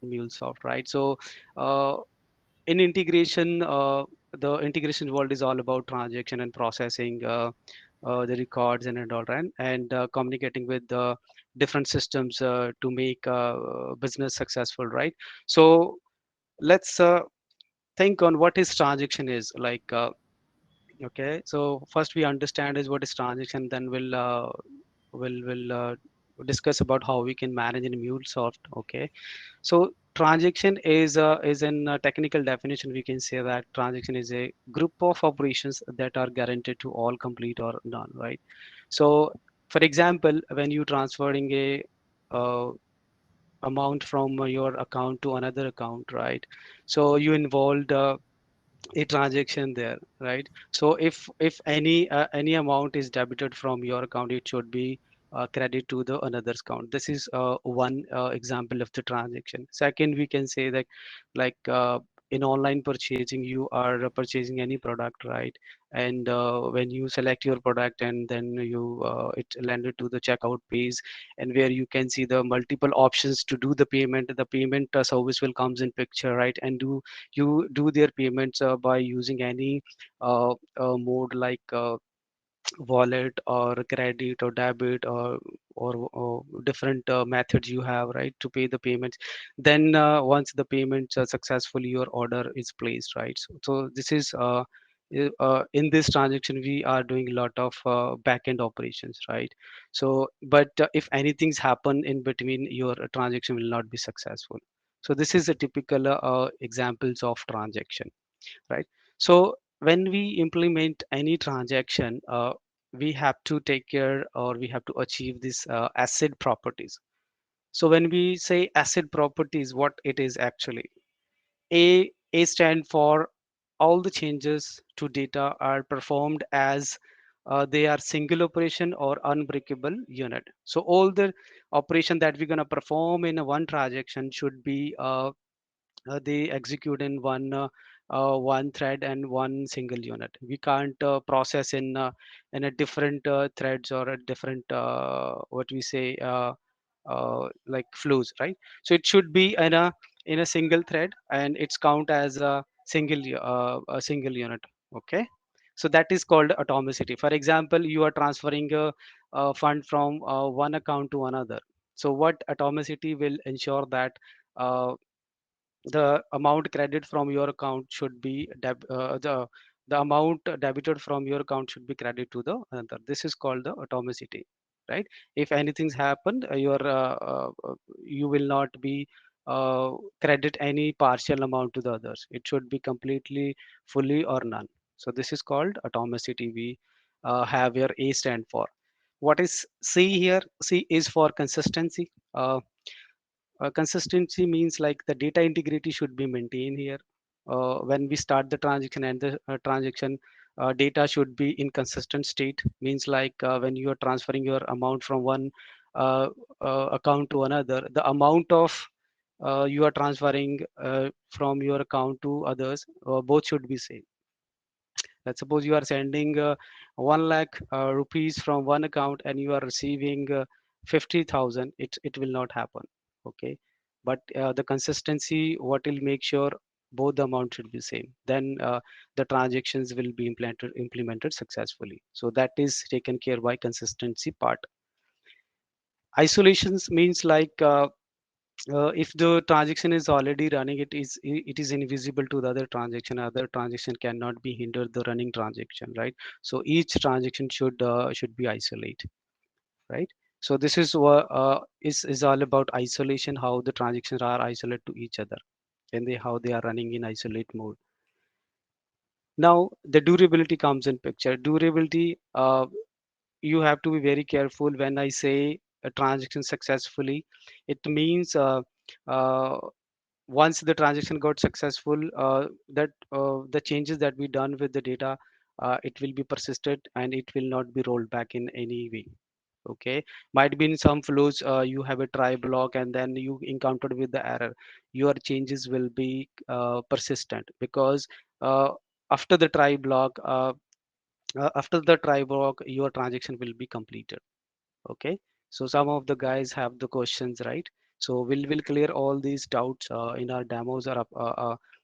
MuleSoft, right? So in integration, the integration world is all about transaction and processing the records and all, right? And communicating with the different systems to make business successful, right? So let's think on what is transaction is like. Okay, so first we understand is what is transaction, then we'll discuss about how we can manage in MuleSoft. Okay, so transaction is in a technical definition. We can say that transaction is a group of operations that are guaranteed to all complete or none, right? So, for example, when you transferring a uh, amount from your account to another account, right? So you involved a transaction there, right? So if any amount is debited from your account, it should be credit to the another's account. This is one example of the transaction. Second, we can say that like in online purchasing, you are purchasing any product, right? And when you select your product and then you it landed to the checkout page, and where you can see the multiple options to do the payment service will comes in picture, right? And you do their payments by using any mode like wallet or credit or debit or different methods you have, right, to pay the payments. Then once the payments are successfully, your order is placed, right? So this is in this transaction we are doing a lot of back-end operations, right? So but if anything's happen in between, your transaction will not be successful. So this is a typical examples of transaction, right? So when we implement any transaction, we have to take care, or we have to achieve this asset properties. So when we say asset properties, what it is actually, a stand for all the changes to data are performed as they are single operation or unbreakable unit. So all the operation that we're going to perform in a one transaction should be they execute in one thread and one single unit. We can't process in a different threads or a different what we say like flows, right? So it should be in a single thread, and it's count as a single unit. Okay, so that is called atomicity. For example, you are transferring a fund from one account to another. So what atomicity will ensure that uh, the amount credit from your account should be the amount debited from your account should be credited to the another. This is called the atomicity, right? If anything's happened, you will not be credit any partial amount to the others. It should be completely, fully, or none. So this is called atomicity. We have here A stand for. What is C here? C is for consistency. Consistency means like the data integrity should be maintained here. When we start the transaction, and the transaction data should be in consistent state. Means like when you are transferring your amount from one uh, account to another, the amount of you are transferring from your account to others, both should be same. Let's suppose you are sending 1 lakh rupees from one account and you are receiving 50,000. It will not happen. Okay, but the consistency, what will make sure both the amount should be same. Then the transactions will be implemented successfully. So that is taken care by consistency part. Isolations means like if the transaction is already running, it is invisible to the other transaction cannot be hindered the running transaction, right? So each transaction should be isolated, right? So this is what is all about isolation, how the transactions are isolated to each other, and how they are running in isolate mode. Now the durability comes in picture. Durability, you have to be very careful. When I say a transaction successfully, it means uh, once the transaction got successful, that the changes that we done with the data, it will be persisted and it will not be rolled back in any way. Okay, might be in some flows you have a try block and then you encountered with the error. Your changes will be persistent because uh, after the try block, your transaction will be completed. Okay, so some of the guys have the questions, right? So we'll clear all these doubts in our demos or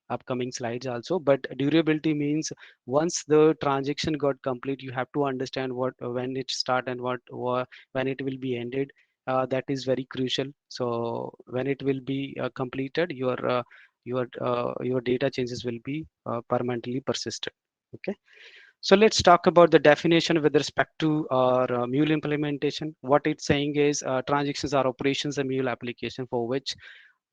upcoming slides also. But durability means once the transaction got complete, you have to understand what when it start and when it will be ended. That is very crucial. So when it will be completed, your data changes will be permanently persisted. Okay. So let's talk about the definition with respect to our Mule implementation. What it's saying is transactions are operations and Mule application for which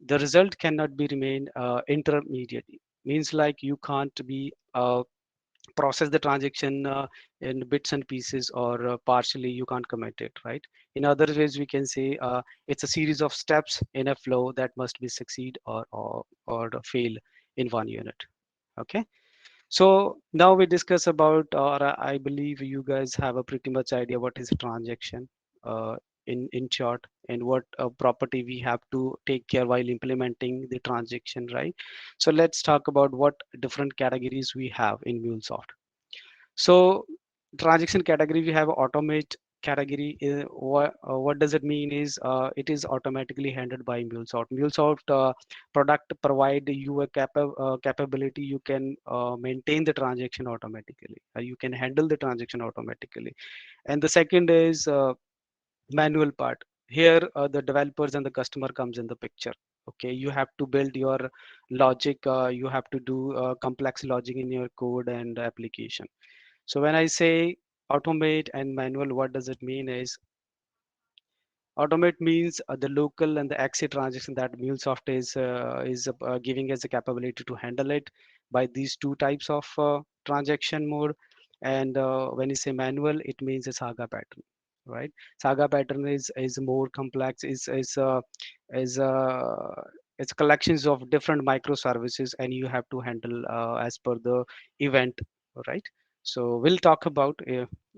the result cannot be remain intermediate. Means like you can't be process the transaction in bits and pieces or partially you can't commit it, right? In other ways, we can say it's a series of steps in a flow that must be succeed or fail in one unit. Okay. So now we discuss about, or I believe you guys have a pretty much idea what is a transaction uh, in short, and what property we have to take care while implementing the transaction, right? So let's talk about what different categories we have in MuleSoft. So transaction category, we have automate category. What does it mean is it is automatically handled by MuleSoft. MuleSoft product provide you a capability. You can maintain the transaction automatically. You can handle the transaction automatically. And the second is manual part. Here the developers and the customer comes in the picture. Okay, you have to build your logic. You have to do complex logic in your code and application. So when I say automate and manual, what does it mean is automate means the local and the exit transaction that MuleSoft is giving us the capability to handle it by these two types of transaction mode. And when you say manual, it means a Saga pattern, right? Saga pattern is more complex. Is it's collections of different microservices, and you have to handle as per the event, right? So we'll talk about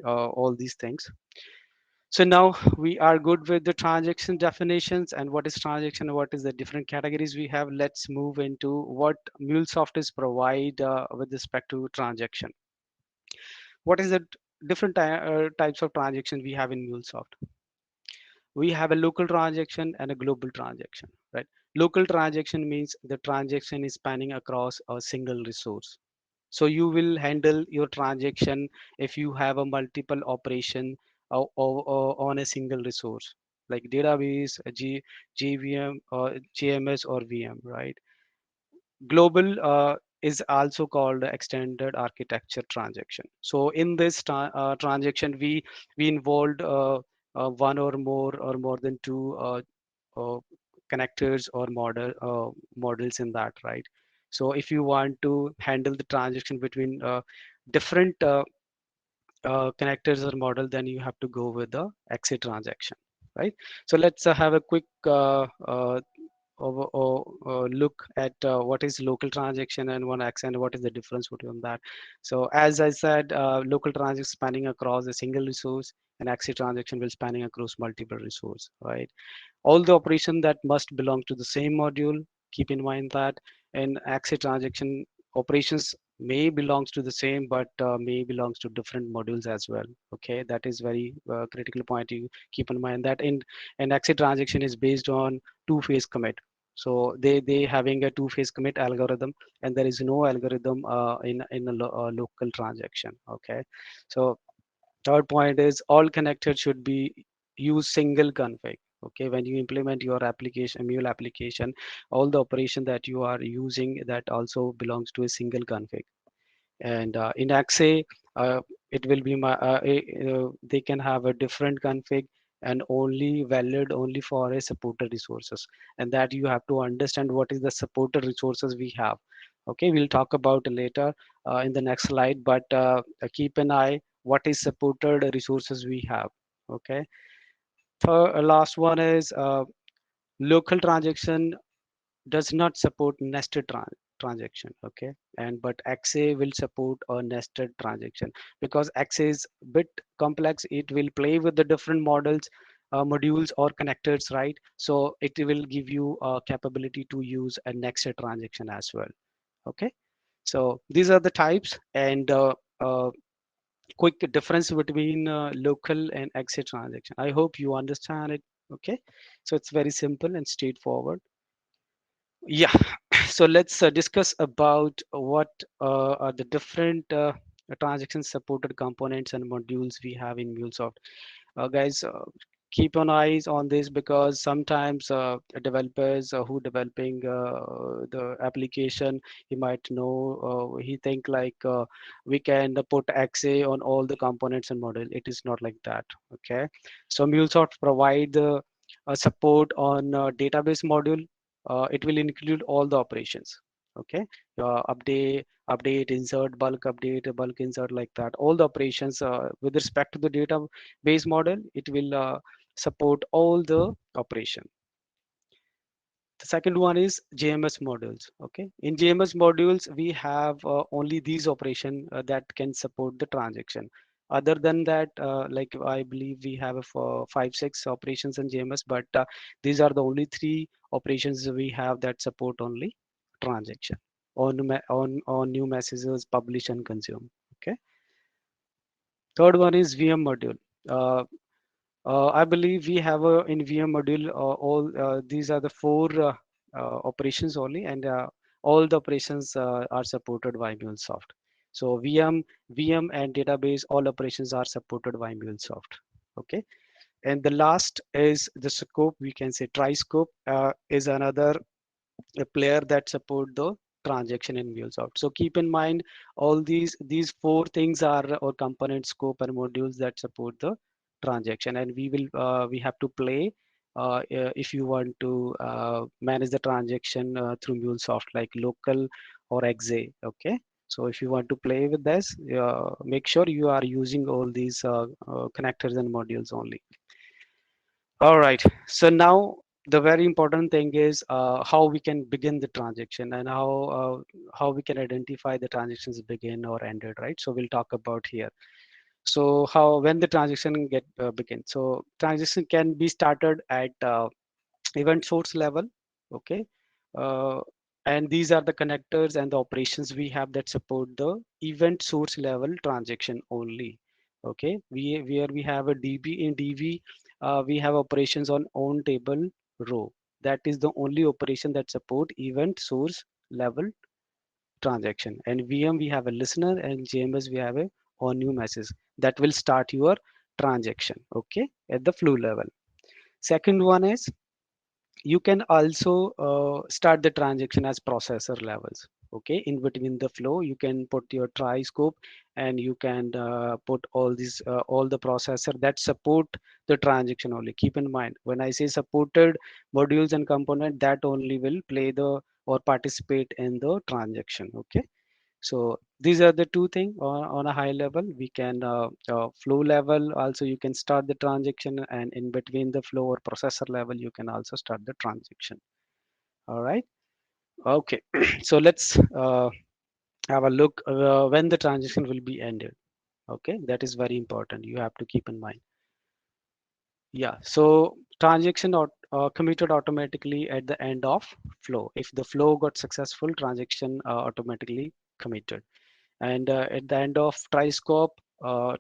all these things. So now we are good with the transaction definitions and what is transaction and what is the different categories we have. Let's move into what MuleSoft is provide with respect to transaction. What is the different types of transaction we have in MuleSoft? We have a local transaction and a global transaction, right? Local transaction means the transaction is spanning across a single resource. So you will handle your transaction if you have a multiple operation on a single resource like database, JVM, or JMS or VM, right? Global is also called extended architecture transaction. So in this transaction, we involved one or more than two uh, connectors or models in that, right? So if you want to handle the transaction between different connectors or model, then you have to go with the exit transaction, right? So let's have a quick look at what is local transaction and one X and what is the difference between that. So as I said, local transaction spanning across a single resource, and exit transaction will spanning across multiple resource, right? All the operation that must belong to the same module. Keep in mind that in exit transaction operations may belongs to the same, but may belongs to different modules as well. Okay, that is very critical point. You keep in mind that in an exit transaction is based on two-phase commit. So they having a two-phase commit algorithm, and there is no algorithm in a local transaction. Okay, so third point is all connected should be use single config. Okay, when you implement your application, mule application, all the operation that you are using that also belongs to a single config. And in Axe, it will be they can have a different config and only valid only for a supported resources, and that you have to understand what is the supported resources we have. Okay, we'll talk about later in the next slide, but keep an eye what is supported resources we have. Okay, last one is local transaction does not support nested transaction. Okay, and but XA will support a nested transaction because XA is bit complex. It will play with the different models, modules or connectors, right? So it will give you a capability to use a nested transaction as well. Okay, so these are the types and quick difference between local and exit transaction. I hope you understand it Okay, so it's very simple and straightforward. Yeah, so let's discuss about what are the different transaction supported components and modules we have in MuleSoft. Guys, keep an eyes on this, because sometimes developers who developing the application, he might know, he think like we can put XA on all the components and model. It is not like that. Okay, so MuleSoft provide support on database module. It will include all the operations. Okay, update, insert, bulk update, bulk insert, like that. All the operations with respect to the database model, it will support all the operation. The second one is JMS modules. Okay, in JMS modules, we have only these operation that can support the transaction. Other than that, like I believe we have five, six operations in JMS, but these are the only three operations we have that support only transaction on new messages, publish and consume. Okay. Third one is VM module. Uh, I believe we have a in VM module all these are the four operations only, and all the operations are supported by MuleSoft. So VM and database, all operations are supported by MuleSoft. Okay, and the last is the scope. We can say Triscope is another a player that support the transaction in MuleSoft. So keep in mind all these four things are or component, scope and modules that support the transaction, and we have to play if you want to manage the transaction through MuleSoft, like local or exe. Okay. So if you want to play with this, make sure you are using all these connectors and modules only. All right. So now the very important thing is how we can begin the transaction, and how we can identify the transactions begin or ended, right? So we'll talk about here. So how when the transaction get begin. So transaction can be started at event source level. Okay. uh, and these are the connectors and the operations we have that support the event source level transaction only. Okay, where we have a db in db, we have operations on own table row. That is the only operation that support event source level transaction. And VM we have a listener, and JMS we have a on new message that will start your transaction. Okay, at the flow level. Second one is you can also start the transaction as processor levels. Okay, in between the flow you can put your try scope, and you can put all the processor that support the transaction only. Keep in mind, when I say supported modules and component, that only will play the or participate in the transaction. Okay, so these are the two things on a high level. We can flow level also you can start the transaction, and in between the flow or processor level you can also start the transaction. All right. Okay. So let's have a look when the transaction will be ended. Okay, that is very important. You have to keep in mind. Yeah. So transaction committed automatically at the end of flow. If the flow got successful, transaction automatically committed. And at the end of try scope,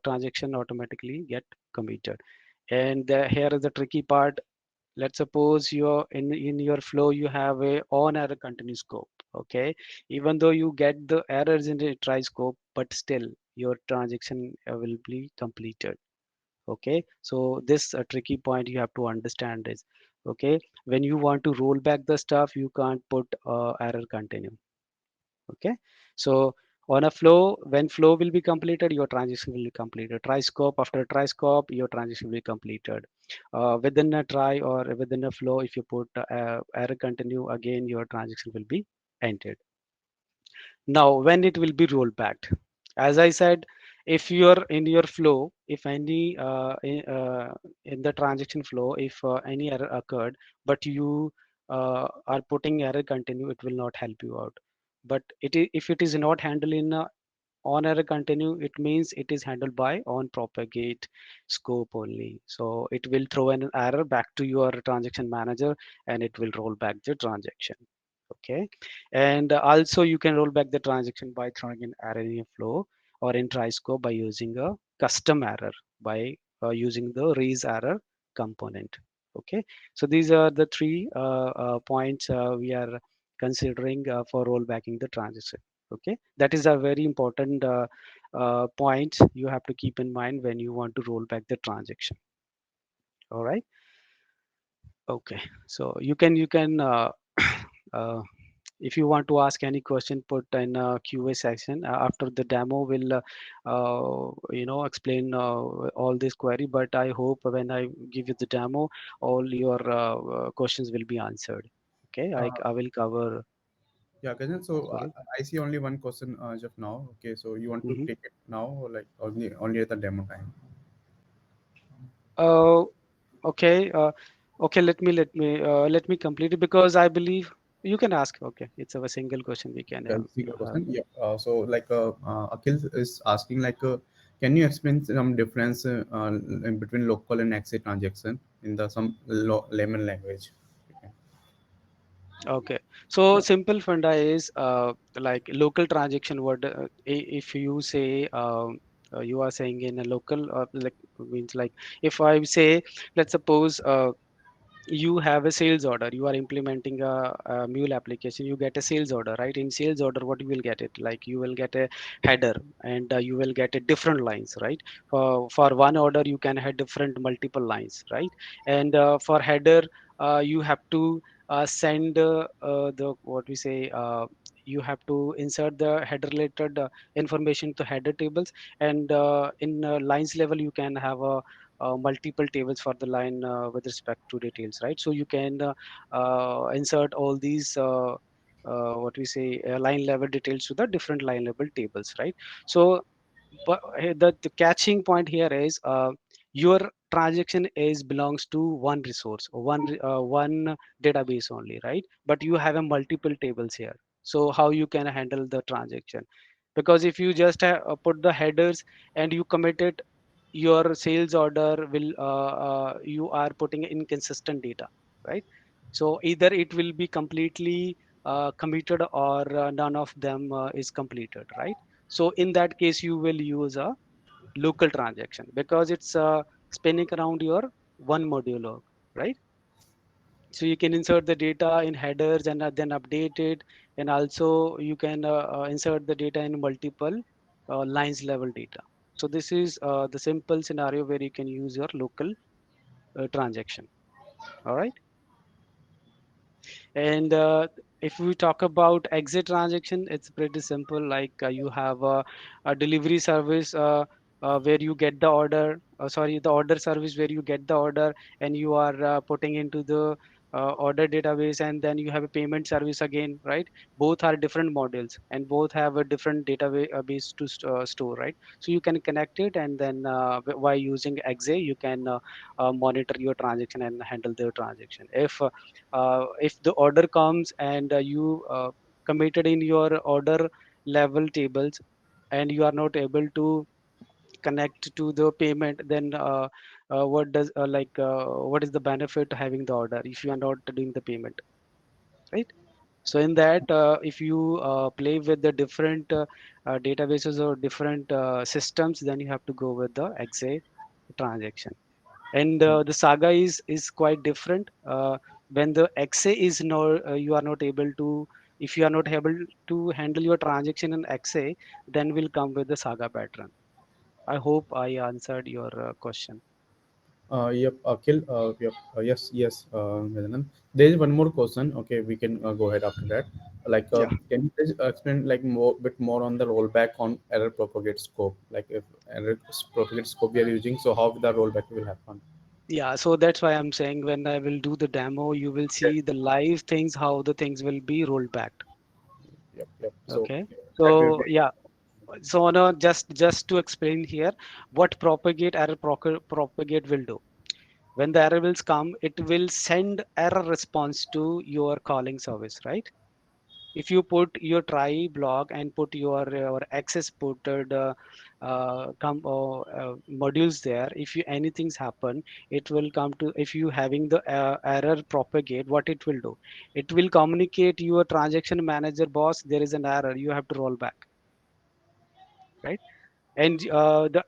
transaction automatically get committed. And here is the tricky part. Let's suppose you're in your flow you have a on error continue scope. Okay, even though you get the errors in the try scope, but still your transaction will be completed. Okay, so this tricky point you have to understand is, okay, when you want to roll back the stuff, you can't put error continue. Okay, so on a flow, when flow will be completed, your transaction will be completed. Try scope, after try scope, your transaction will be completed. Within a try or within a flow, if you put error continue, again your transaction will be ended. Now when it will be rolled back, as I said, if you're in your flow, if any in the transaction flow, if any error occurred, but you are putting error continue, it will not help you out. But if it is not handled in on error continue, it means it is handled by on propagate scope only. So it will throw an error back to your transaction manager, and it will roll back the transaction. Okay, and also you can roll back the transaction by throwing an error in a flow or in try scope by using a custom error by using the raise error component. Okay, so these are the three points we are considering for rollbacking the transaction. Okay, that is a very important point you have to keep in mind when you want to roll back the transaction. All right. Okay, so you can uh, if you want to ask any question, put in QA section. After the demo, will explain all this query. But I hope when I give you the demo, all your questions will be answered. Okay, I will cover. Yeah, Gajan. So Sorry. I see only one question as of now. Okay, so you want to Hmm. take it now, or like only at the demo time? Uh, okay. Okay. Let me complete it because I believe you can ask. Okay, it's a single question we can Yeah, have. single question. Yeah. So like Akhil is asking like, can you explain some difference in between local and exit transaction in the some layman language? Okay. Okay, so Yeah. simple funda is like local transaction. What if you say you are saying in a local like means like if I say, let's suppose you have a sales order, you are implementing a mule application, you get a sales order, right? In sales order, what you will get it like you will get a header, and you will get a different lines, right? For one order you can have different multiple lines, right? And for header, you have to send the what we say you have to insert the header related information to header tables, and in lines level you can have a multiple tables for the line with respect to details, right? So you can insert all these what we say line level details to the different line level tables, right? So but the catching point here is your transaction is belongs to one resource or one database only, right? But you have a multiple tables here. So how you can handle the transaction? Because if you just put the headers and you commit it, your sales order will you are putting inconsistent data, right? So either it will be completely committed, or none of them is completed, right? So in that case you will use a local transaction because it's spinning around your one module, right? So you can insert the data in headers and then update it, and also you can insert the data in multiple lines level data. So this is the simple scenario where you can use your local transaction. All right. And if we talk about exit transaction, it's pretty simple. Like you have a delivery service where you get the order. Sorry, the order service where you get the order and you are putting into the order database, and then you have a payment service again, right? Both are different models and both have a different database base to store, right? So you can connect it, and then by using exe, you can monitor your transaction and handle the transaction. If the order comes and you committed in your order level tables and you are not able to connect to the payment, then what is the benefit having the order if you are not doing the payment, right? So in that if you play with the different databases or different systems, then you have to go with the exa transaction. And the Saga is quite different. When the XA is no, you are not able to, if you are not able to handle your transaction in XA, then will come with the Saga pattern. I hope I answered your question. Yep, Akhil. Yep. Yes, yes, Vedanand. There is one more question. Okay, we can go ahead after that. Like, Yeah. can you please explain like more bit more on the rollback on error propagate scope? Like, if error propagate scope we are using, so how the rollback will happen? Yeah, so that's why I'm saying when I will do the demo, you will Okay. see the live things, how the things will be rolled back. Yep, yep. So Okay. that will So be. yeah, so no, just to explain here, what propagate error propagate will do. When the error will come, it will send error response to your calling service, right? If you put your try block and put your access ported modules there, if you anything's happen, it will come to, if you having the error propagate, what it will do, it will communicate your transaction manager boss, there is an error, you have to roll back, right? And the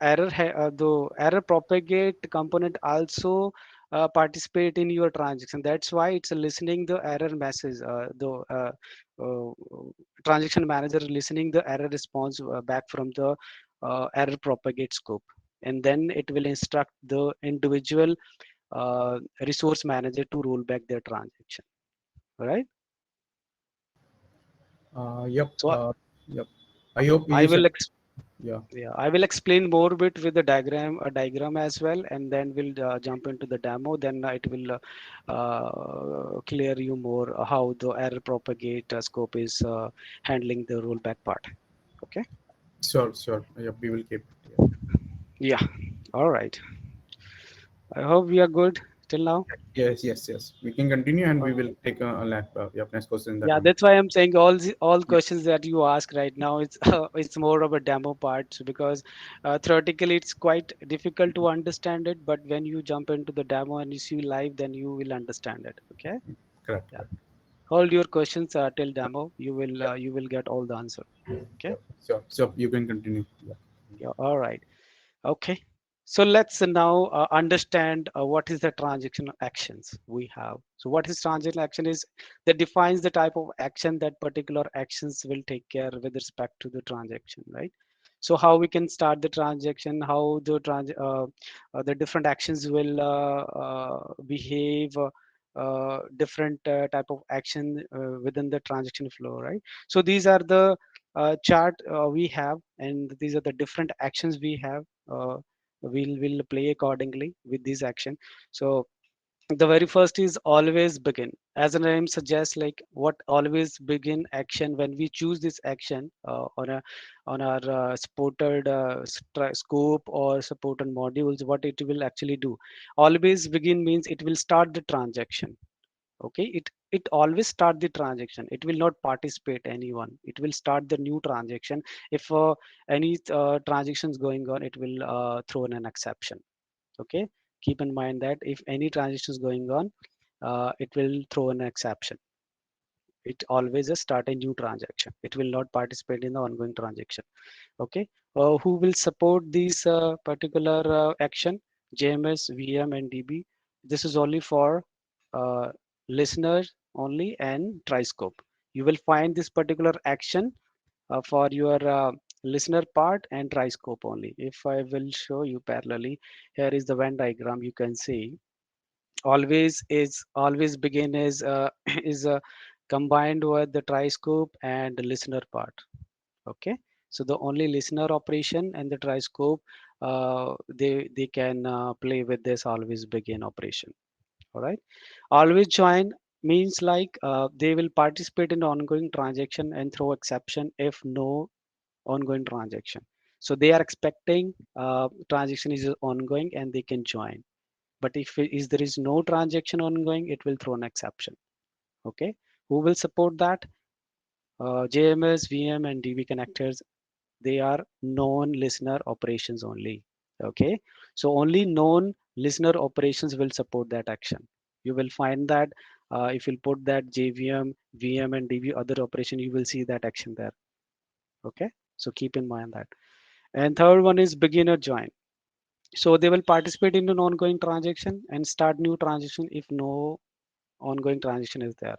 error propagate component also participate in your transaction. That's why it's listening the error message, uh, transaction manager listening the error response back from the error propagate scope, and then it will instruct the individual resource manager to roll back their transaction. Right. Yep. So Yep. I hope I you said. will Yeah. yeah, I will explain more bit with the diagram as well, and then we'll jump into the demo. Then it will clear you more how the error propagate scope is handling the rollback part. Okay. Sure. Sure. Yep. We will keep it. Yeah. Yeah. All right. I hope we are good till now. Yes. Yes. Yes. We can continue, and we Uh, will take yeah, next question that yeah, one. that's why I'm saying all Yeah. questions that you ask right now, it's it's more of a demo part, because theoretically it's quite difficult to understand it, but when you jump into the demo and you see live, then you will understand it. Okay. Correct. Yeah. Correct. Hold your questions till demo. You will get all the answer. Okay. Yep. Sure. So you can continue. Yeah. Yeah. All right. Okay. So let's now understand what is the transaction actions we have. So what is transaction action is that defines the type of action that particular actions will take care with respect to the transaction, right? So how we can start the transaction, how the different actions will behave, different type of action within the transaction flow, right? So these are the chart we have, and these are the different actions we have. We'll play accordingly with this action. So the very first is always begin, as the name suggests, like what always begin action. When we choose this action on our supported scope or supported modules, what it will actually do, always begin means it will start the transaction. Okay, it always start the transaction, it will not participate anyone, it will start the new transaction. If any transactions going on, it will throw in an exception. Okay, keep in mind that if any transaction is going on, it will throw an exception. It always start a new transaction, it will not participate in the ongoing transaction. Okay. Who will support these particular action? JMS, VM, and DB. This is only for uh, listeners only and Triscope. You will find this particular action for your listener part and Triscope only. If I will show you parallelly, here is the Venn diagram. You can see always begin is is combined with the Triscope and the listener part. Okay, so the only listener operation and the Triscope, they can play with this always begin operation. All right. Always join means like they will participate in the ongoing transaction and throw exception if no ongoing transaction. So they are expecting transaction is ongoing and they can join, but if there is no transaction ongoing, it will throw an exception. Okay. Who will support that? JMS, VM, and DB connectors, they are known listener operations only. Okay, so only known listener operations will support that action. You will find that if you put that JVM, VM, and DB other operation, you will see that action there. Okay, so keep in mind that. And third one is beginner join. So they will participate in an ongoing transaction and start new transaction if no ongoing transaction is there.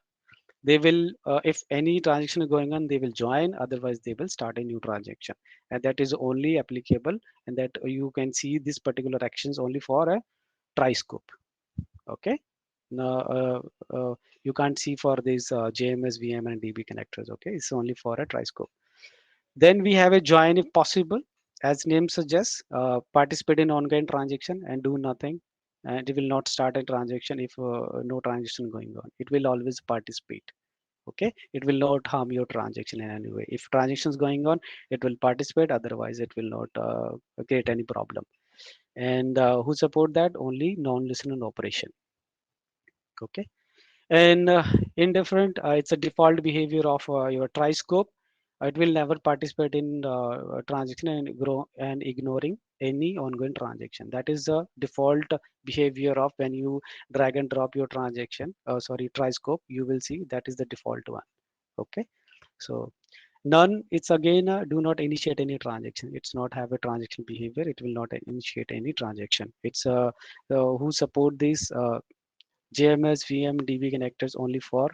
They will if any transaction is going on, they will join, otherwise they will start a new transaction, and that is only applicable, and that you can see this particular actions only for a Triscope. Okay. Now you can't see for these JMS, VM, and DB connectors. Okay, it's only for a Triscope. Then we have a join if possible. As name suggests, participate in ongoing transaction and do nothing, and it will not start a transaction if no transaction going on, it will always participate. Okay, it will not harm your transaction in any way. If transaction is going on, it will participate, otherwise it will not create any problem. And who support that? Only non-listener operation. Okay. And indifferent, it's a default behavior of your Triscope. It will never participate in transaction and grow and ignoring any ongoing transaction. That is the default behavior of when you drag and drop your transaction, sorry, Triscope, you will see that is the default one. Okay. So None, it's again do not initiate any transaction. It's not have a transaction behavior. It will not initiate any transaction. It's who support these JMS, VM, DB connectors only for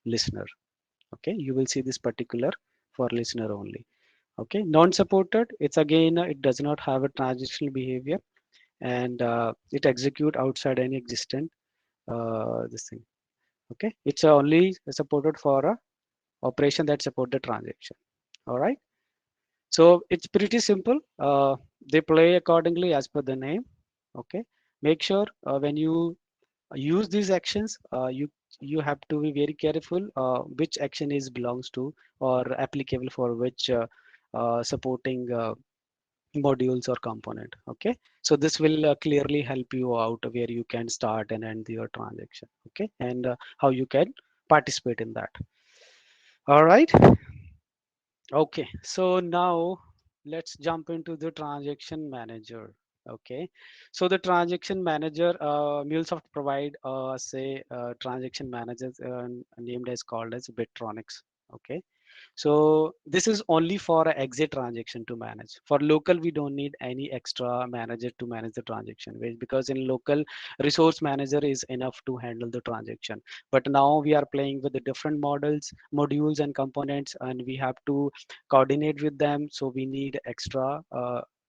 listener. Okay, you will see this particular for listener only. Okay, non-supported, it's again it does not have a transactional behavior, and it execute outside any existent this thing. Okay, it's only supported for a operation that support the transaction. All right. So it's pretty simple. They play accordingly as per the name. Okay. Make sure when you use these actions, you have to be very careful which action is belongs to or applicable for which supporting modules or component. Okay. So this will clearly help you out where you can start and end your transaction. Okay. And how you can participate in that. All right. Okay, so now let's jump into the transaction manager. Okay, so the transaction manager, MuleSoft provide say transaction managers named as called as Bitronix. Okay, so this is only for a exit transaction to manage. For local, we don't need any extra manager to manage the transaction because in local, resource manager is enough to handle the transaction. But now we are playing with the different models, modules and components, and we have to coordinate with them. So we need extra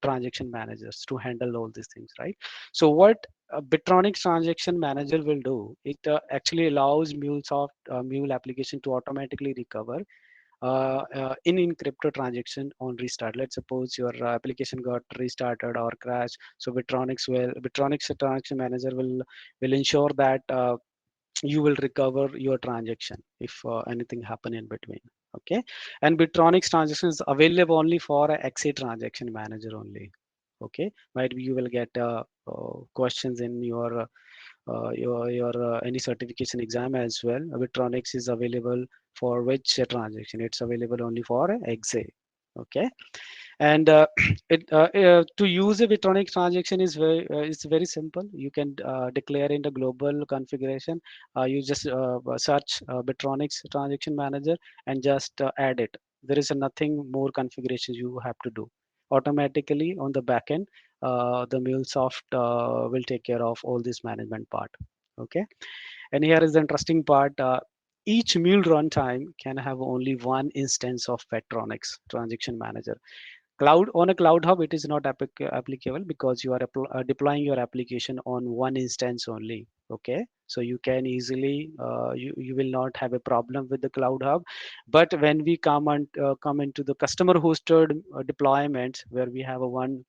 transaction managers to handle all these things, right? So what a Bitronix transaction manager will do, it actually allows MuleSoft Mule application to automatically recover in encrypted transaction on restart. Let's suppose your application got restarted or crashed. So Bitronix transaction manager will ensure that you will recover your transaction if anything happen in between. Okay, and Bitronix transaction is available only for a exit transaction manager only. Okay, might be you will get questions in your any certification exam as well. Bitronix is available for which transaction? It's available only for exe. Okay, and to use a Bitronix transaction is it's very simple. You can declare in the global configuration. You just search Bitronix transaction manager and just add it. There is nothing more configurations you have to do. Automatically on the backend, the MuleSoft will take care of all this management part. Okay, and here is the interesting part. Each Mule runtime can have only one instance of Bitronix transaction manager. Cloud on a cloud hub, it is not applicable because you are deploying your application on one instance only. Okay, so you can easily you will not have a problem with the cloud hub. But when we come into the customer hosted deployment where we have a one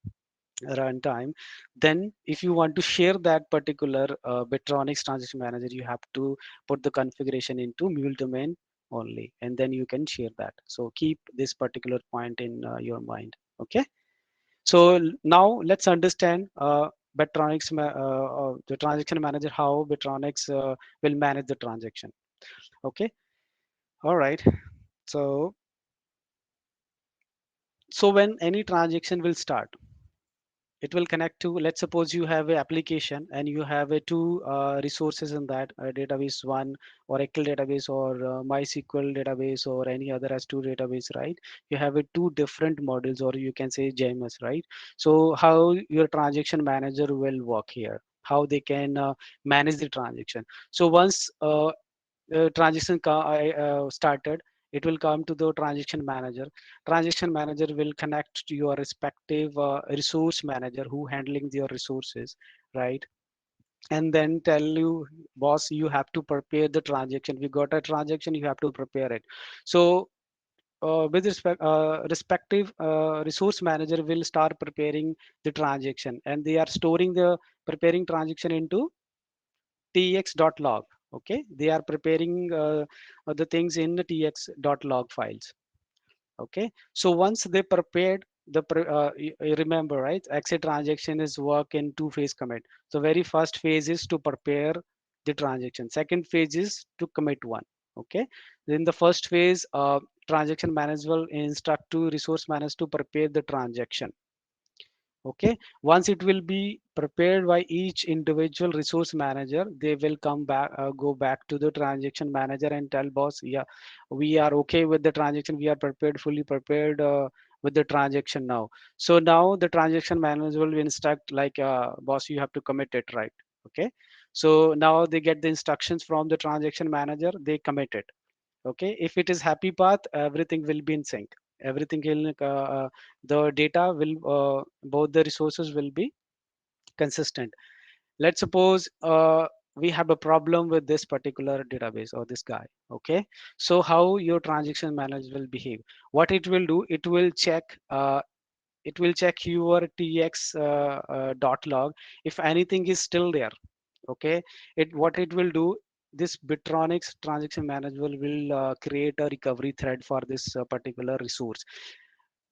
runtime, then if you want to share that particular Bitronix transaction manager, you have to put the configuration into mule domain only, and then you can share that. So keep this particular point in your mind. Okay, so now let's understand Bitronix the transaction manager, how Bitronix will manage the transaction. Okay, all right. So when any transaction will start, it will connect to, let's suppose you have a application and you have a two resources in that database, one Oracle database or MySQL database or any other as two database, right? You have a two different models, or you can say JMS, right? So how your transaction manager will work here, how they can manage the transaction. So once transaction started, it will come to the transaction manager. Transaction manager will connect to your respective resource manager who handling your resources, right? And then tell you, boss, you have to prepare the transaction. We got a transaction, you have to prepare it. So with respective resource manager will start preparing the transaction, and they are storing the preparing transaction into tx.log. Okay, they are preparing the things in the tx.log files. Okay, so once they prepared the you remember, right, exit transaction is work in two phase commit. So very first phase is to prepare the transaction, second phase is to commit one. Okay, then the first phase transaction manager will instruct to resource manager to prepare the transaction. Okay, once it will be prepared by each individual resource manager, they will come back, go back to the transaction manager and tell boss, yeah, we are okay with the transaction, we are prepared, fully prepared with the transaction now. So now the transaction manager will instruct like, boss, you have to commit it, right? Okay, so now they get the instructions from the transaction manager, they commit it. Okay, if it is happy path, everything will be in sync, everything will the data will both the resources will be consistent. Let's suppose we have a problem with this particular database or this guy. Okay, so how your transaction manager will behave, what it will do, it will check your tx dot log if anything is still there. Okay, it what it will do, this Bitronix transaction manager will create a recovery thread for this particular resource.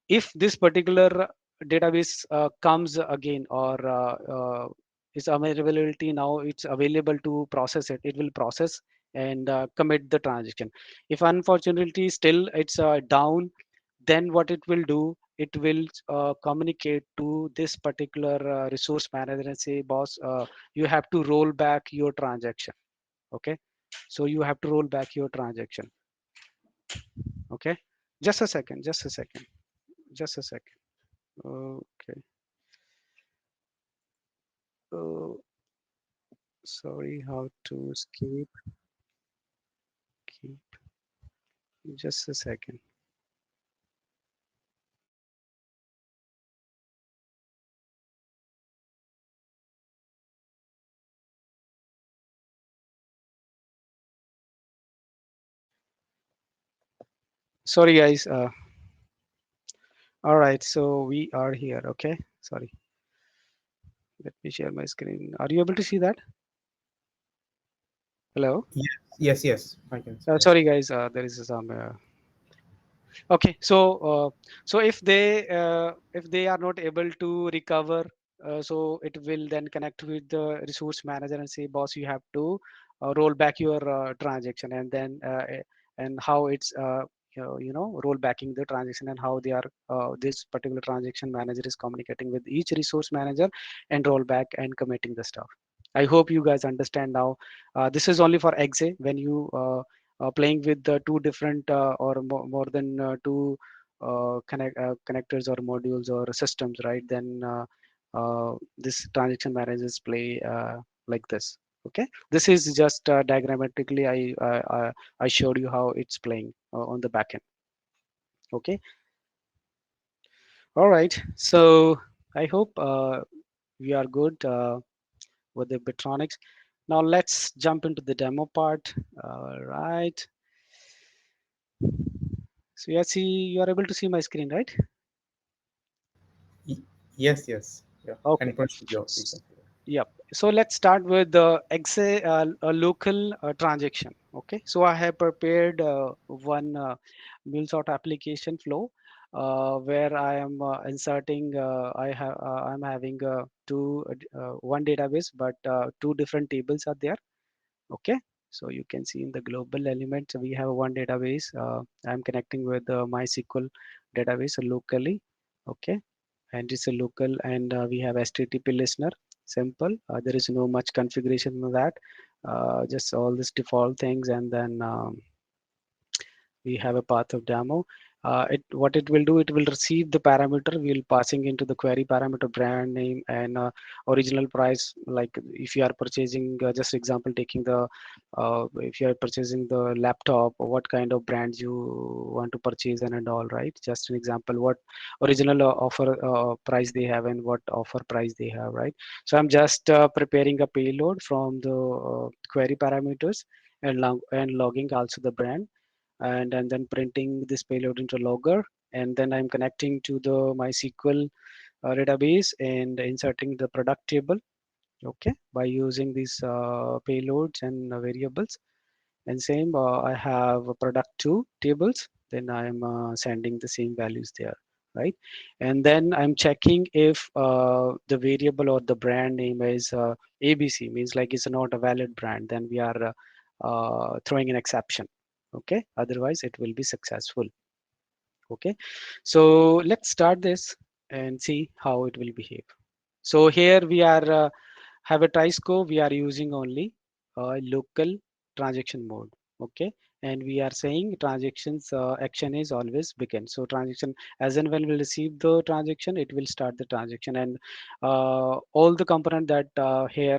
If this particular database comes again or is availability, now it's available to process it, it will process and commit the transaction. If unfortunately still it's down, then what it will do, it will communicate to this particular resource manager and say, boss, you have to roll back your transaction. Okay, so you have to roll back your transaction. Okay, just a second, just a second, just a second. Okay, uh, sorry, how to escape, keep, just a second. Sorry guys, all right, so we are here. Okay, sorry, let me share my screen. Are you able to see that? Hello. Yes, yes, yes. I can see that. Sorry guys, there is some okay, so if they are not able to recover, so it will then connect with the resource manager and say, boss, you have to roll back your transaction, and then and how it's roll backing the transaction, and how they are this particular transaction manager is communicating with each resource manager and roll back and committing the stuff. I hope you guys understand now. This is only for exe when you playing with the two different or more than two connectors or modules or systems, right? Then this transaction managers play like this. Okay, this is just diagrammatically I showed you how it's playing on the backend. Okay, all right. So I hope we are good with the Bitronix. Now let's jump into the demo part. All right. So yeah, see, you are able to see my screen, right? Y- yes, yes. Yeah. Okay. And proceed. Yeah, we S- can see that. Yep. So let's start with the a local transaction. Okay. So I have prepared one MuleSoft application flow where I am inserting. I'm having one database, but two different tables are there. Okay, so you can see in the global element we have one database. I'm connecting with MySQL database locally. Okay, and it's a local, and we have HTTP listener. Simple. There is no much configuration of that. Just all this default things, and then we have a path of demo. What it will do, it will receive the parameter, we'll passing into the query parameter brand name and original price. Like if you are purchasing, just example taking the if you are purchasing the laptop, or what kind of brands you want to purchase and all, right? Just an example, what original offer price they have and what offer price they have, right? So I'm just preparing a payload from the query parameters and logging also the brand, and then printing this payload into logger, and then I'm connecting to the MySQL database and inserting the product table. Okay, by using these payloads and variables, and same I have a product two tables, then I'm sending the same values there, right? And then I'm checking if the variable or the brand name is ABC, means like it's not a valid brand, then we are throwing an exception. Okay, otherwise it will be successful. Okay, so let's start this. and see how it will behave. So here we are have a try scope. We are using only local transaction mode. Okay, and we are saying transactions action is always begin. So transaction as and when we receive the transaction, it will start the transaction, and all the component that here.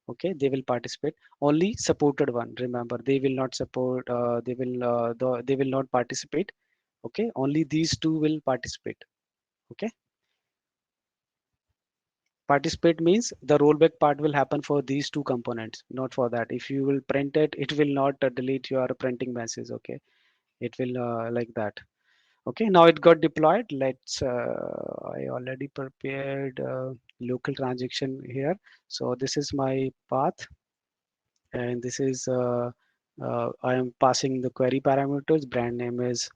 Okay, they will participate. Only supported one. Remember, they will not support. They will not participate. Okay, only these two will participate. Okay, participate means the rollback part will happen for these two components, not for that. If you will print it, it will not delete your printing message. Okay, it will like that. Okay, now it got deployed. Let's I already prepared local transaction here. So this is my path, and this is I am passing the query parameters. Brand name is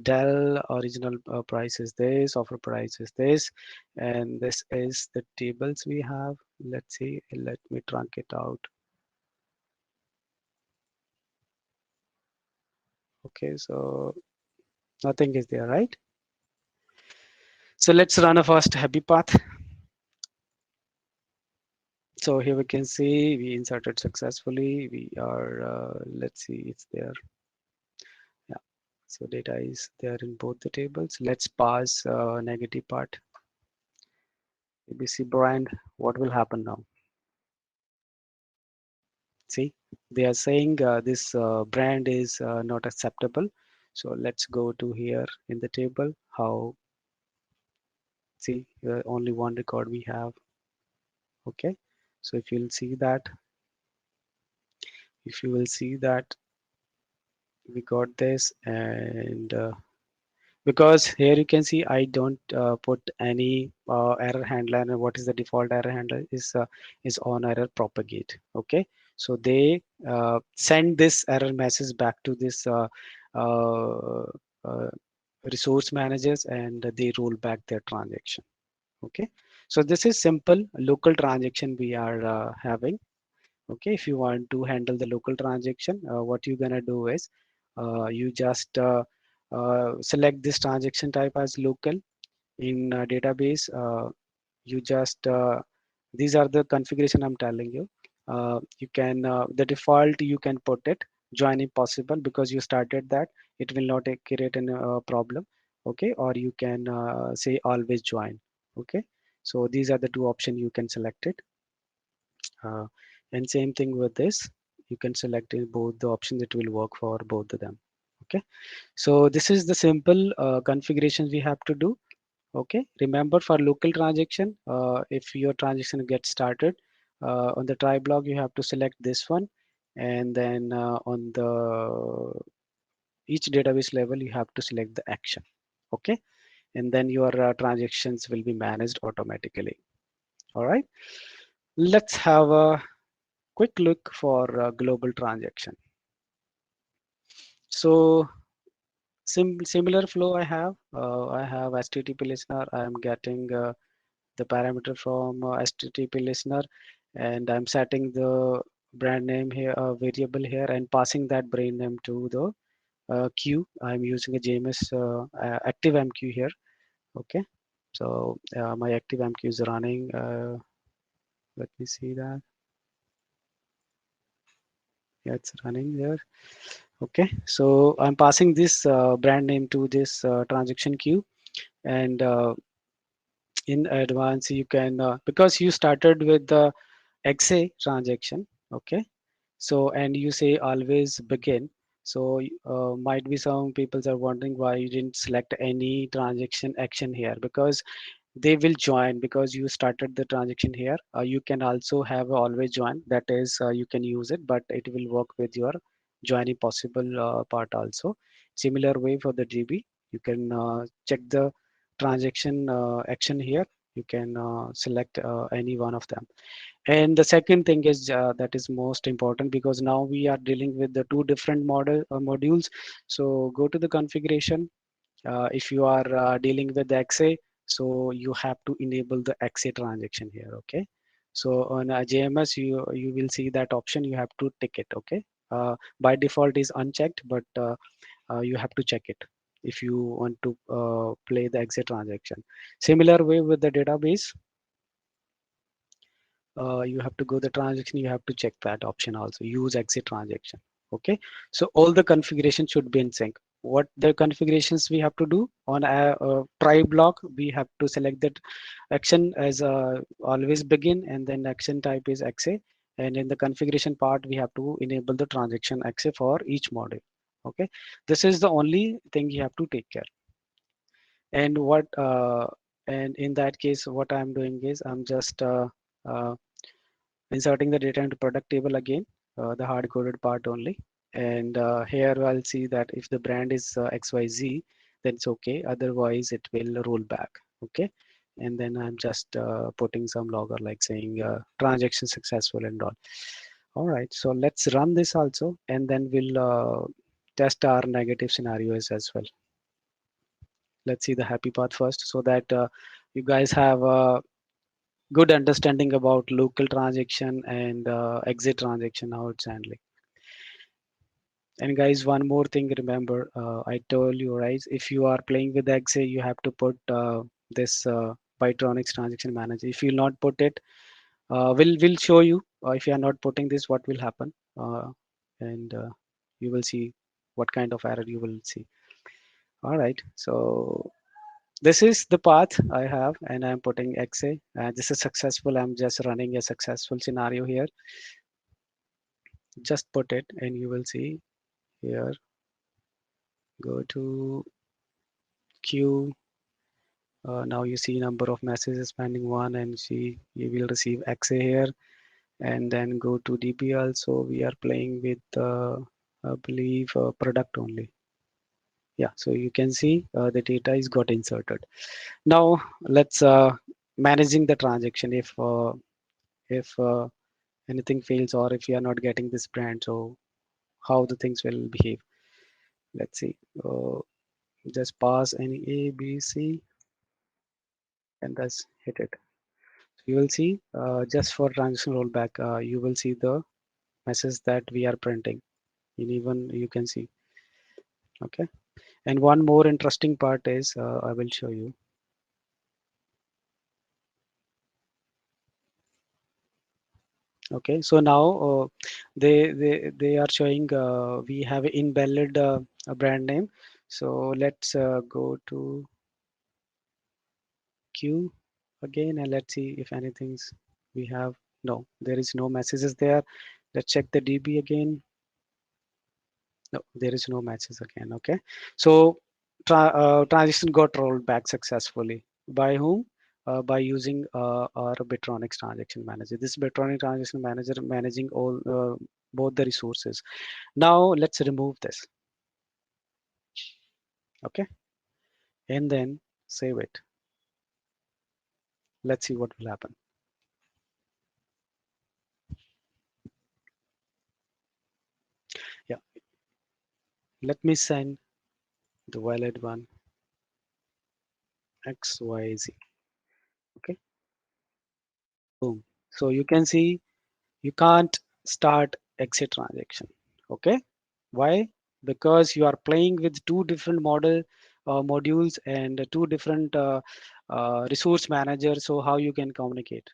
Dell, original price is this, offer price is this, and this is the tables we have. Let's see, let me trunk it out. Okay, so nothing is there, right? So let's run a first happy path. So here we can see we inserted successfully. We are, let's see, it's there. Yeah, so data is there in both the tables. Let's pass negative part. ABC brand, what will happen now? See, they are saying this brand is not acceptable. So let's go to here in the table. How, see, only one record we have. Okay. So if you will see that we got this, and because here you can see I don't put any error handler, and what is the default error handler is on error propagate. Okay, so they send this error message back to this uh, uh, resource managers, and they roll back their transaction. Okay, so this is simple local transaction we are having. Okay, if you want to handle the local transaction, what you're gonna do is you just select this transaction type as local in database. You just these are the configuration I'm telling you. You can the default you can put it join if possible, because you started that, it will not create a problem. Okay, or you can say always join. Okay, so these are the two options you can select it. uh, and same thing with this, you can select in both the options, it will work for both of them. Okay, so this is the simple configurations we have to do. Okay, remember for local transaction, if your transaction gets started on the try block, you have to select this one, and then on the each database level you have to select the action. Okay, and then your transactions will be managed automatically. All right, let's have a quick look for global transaction. So similar flow I have. I have HTTP listener. I am getting the parameter from HTTP listener, and I'm setting the brand name here, variable here, and passing that brand name to the queue. I'm using a JMS active MQ here. Okay, so my active MQ is running. Let me see that. Yeah, it's running there. Okay, so I'm passing this brand name to this transaction queue, and in advance you can because you started with the XA transaction. Okay, so and you say always begin. So might be some people are wondering why you didn't select any transaction action here, because they will join because you started the transaction here. You can also have always join, that is you can use it, but it will work with your joining possible part also. Similar way for the GB, you can check the transaction action here. You can select any one of them. And the second thing is that is most important, because now we are dealing with the two different modules. So go to the configuration. If you are dealing with the XA, so you have to enable the XA transaction here. Okay, so on JMS you will see that option, you have to tick it. Okay, by default is unchecked, but you have to check it. if you want to play the exit transaction. Similar way with the database, you have to go the transaction, you have to check that option also, use exit transaction. Okay, so all the configuration should be in sync. What the configurations we have to do on a try block, we have to select that action as always begin, and then action type is XA, and in the configuration part we have to enable the transaction XA for each module. Okay, this is the only thing you have to take care. And what and in that case what I'm doing is I'm just uh, inserting the data into product table again, the hard coded part only. And here I'll see that if the brand is XYZ, then it's okay. Otherwise, it will roll back. Okay. And then I'm just putting some logger like saying transaction successful and all. All right. So let's run this also, and then we'll test our negative scenarios as well. Let's see the happy path first, so that you guys have good understanding about local transaction and exit transaction, how it's handling. And guys, one more thing, remember, I told you, right, if you are playing with XA, you have to put this Bitronix transaction manager. If you'll not put it, we'll show you if you are not putting this, what will happen. And you will see what kind of error you will see. All right, so this is the path I have, and I'm putting XA. This is successful. I'm just running a successful scenario here. Just put it, and you will see here. Go to queue. Now you see number of messages pending one, and see you will receive XA here. And then go to DB also. We are playing with, I believe, product only. Yeah, so you can see the data is got inserted. Now let's managing the transaction. If anything fails, or if you are not getting this brand, so how the things will behave. Let's see. Just pass any A, B, C, and just hit it. So you will see just for transaction rollback, you will see the message that we are printing. And even you can see. Okay. And one more interesting part is I will show you. Okay. So now they are showing we have invalid a brand name. So let's go to queue again, and let's see if anything's we have. No, there is no messages there. Let's check the DB again. No, there is no matches again. Okay, so transition got rolled back successfully. By whom? By using our Bitronix transaction manager. This Bitronix transaction manager managing all both the resources. Now let's remove this. Okay, and then save it. Let's see what will happen. Yeah, let me send the valid one XYZ. Okay, boom. So you can see you can't start exit transaction. Okay, why? Because you are playing with two different modules and two different resource managers. So how you can communicate?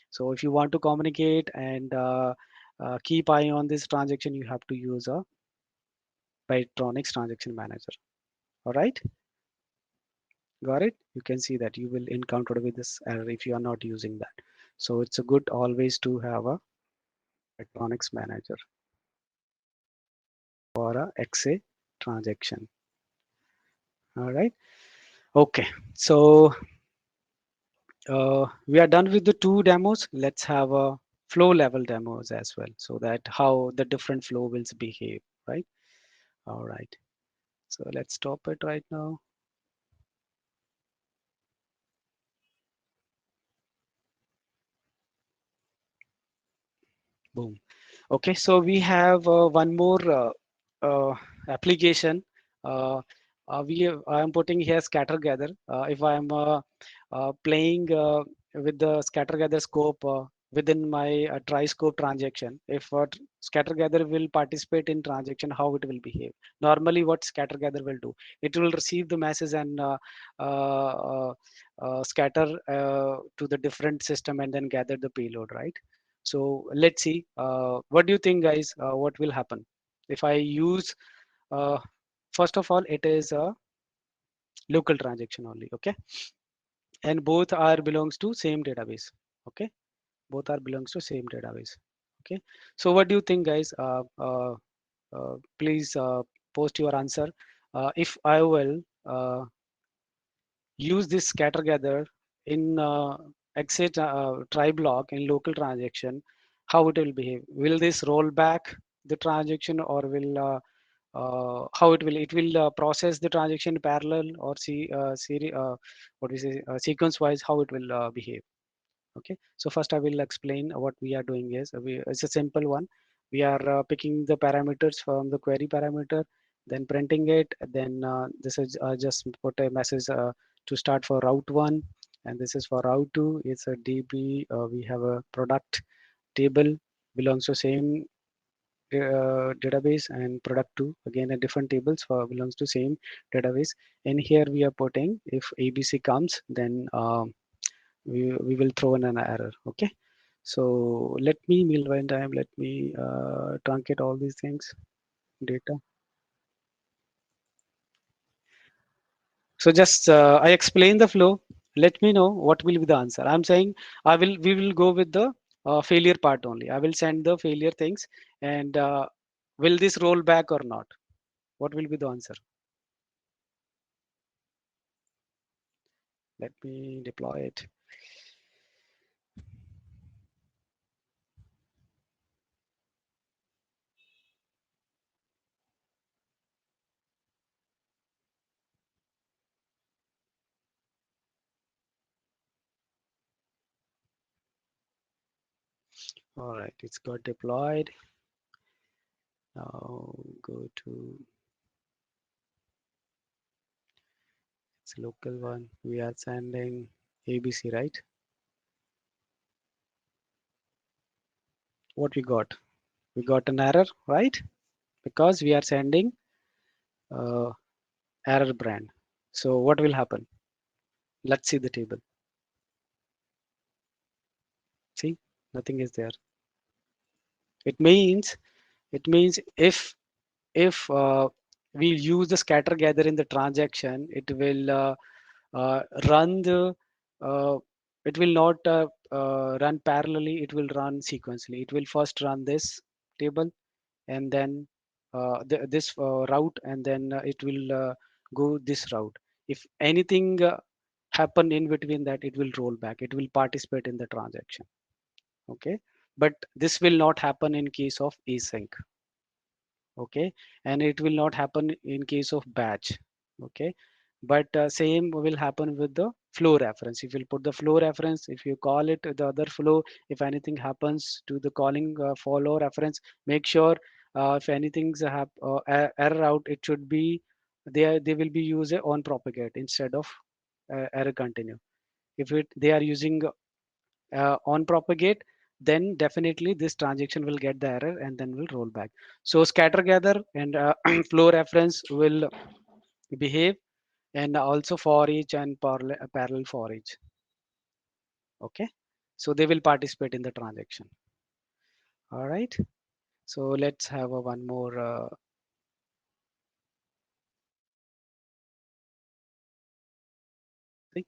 So if you want to communicate and keep eye on this transaction, you have to use a Bitronix transaction manager. All right, got it? You can see that you will encounter with this error if you are not using that. So it's a good always to have a Bitronix manager for a XA transaction. All right. Okay. So we are done with the two demos. Let's have a flow level demos as well, so that how the different flow will behave, right? All right. So let's stop it right now. Boom. Okay. So we have one more application. I am putting here scatter gather. If I am playing with the scatter gather scope. within my try scope transaction. If scatter gather will participate in transaction, how it will behave? Normally, what scatter gather will do? It will receive the message and uh, uh, scatter to the different system and then gather the payload, right? So let's see. What do you think, guys? What will happen if I use? Uh, first of all, it is a local transaction only, okay? And both are belongs to same database, okay? Both are belongs to same database, okay? So what do you think, guys? Please post your answer. If I will use this scatter gather in exit try block in local transaction, how it will behave? Will this roll back the transaction, or will how it will process the transaction in parallel, or see what we say sequence wise, how it will behave? Okay, so first I will explain what we are doing is it's a simple one. We are picking the parameters from the query parameter, then printing it. Then this is just put a message to start for route one, and this is for route two. It's a DB. We have a product table belongs to same database, and product two again a different tables for belongs to same database. And here we are putting if ABC comes, then we will throw in an error, okay? So let me meanwhile time, let me truncate all these things, data. So just I explain the flow. Let me know what will be the answer. I'm saying we will go with the failure part only. I will send the failure things, and will this roll back or not? What will be the answer? Let me deploy it. All right, it's got deployed. Now go to its local one. We are sending ABC, right? What we got? We got an error, right? Because we are sending uh, error brand. So what will happen? Let's see the table. See, nothing is there. It means if we use the scatter gather in the transaction, it will uh, run the uh, it will not run parallelly. It will run sequentially. It will first run this table, and then this route, and then it will go this route. If anything happen in between that, it will roll back, it will participate in the transaction, okay? But this will not happen in case of async, okay? And it will not happen in case of batch, okay? But same will happen with the flow reference. If you put the flow reference, if you call it the other flow, if anything happens to the calling follow reference, make sure if anything's error out, it should be they will be used on propagate instead of error continue. If they are using on propagate, then definitely this transaction will get the error and then will roll back. So scatter gather and flow reference will behave, and also for each and parallel for each, okay? So they will participate in the transaction. All right, so let's have a one more thing.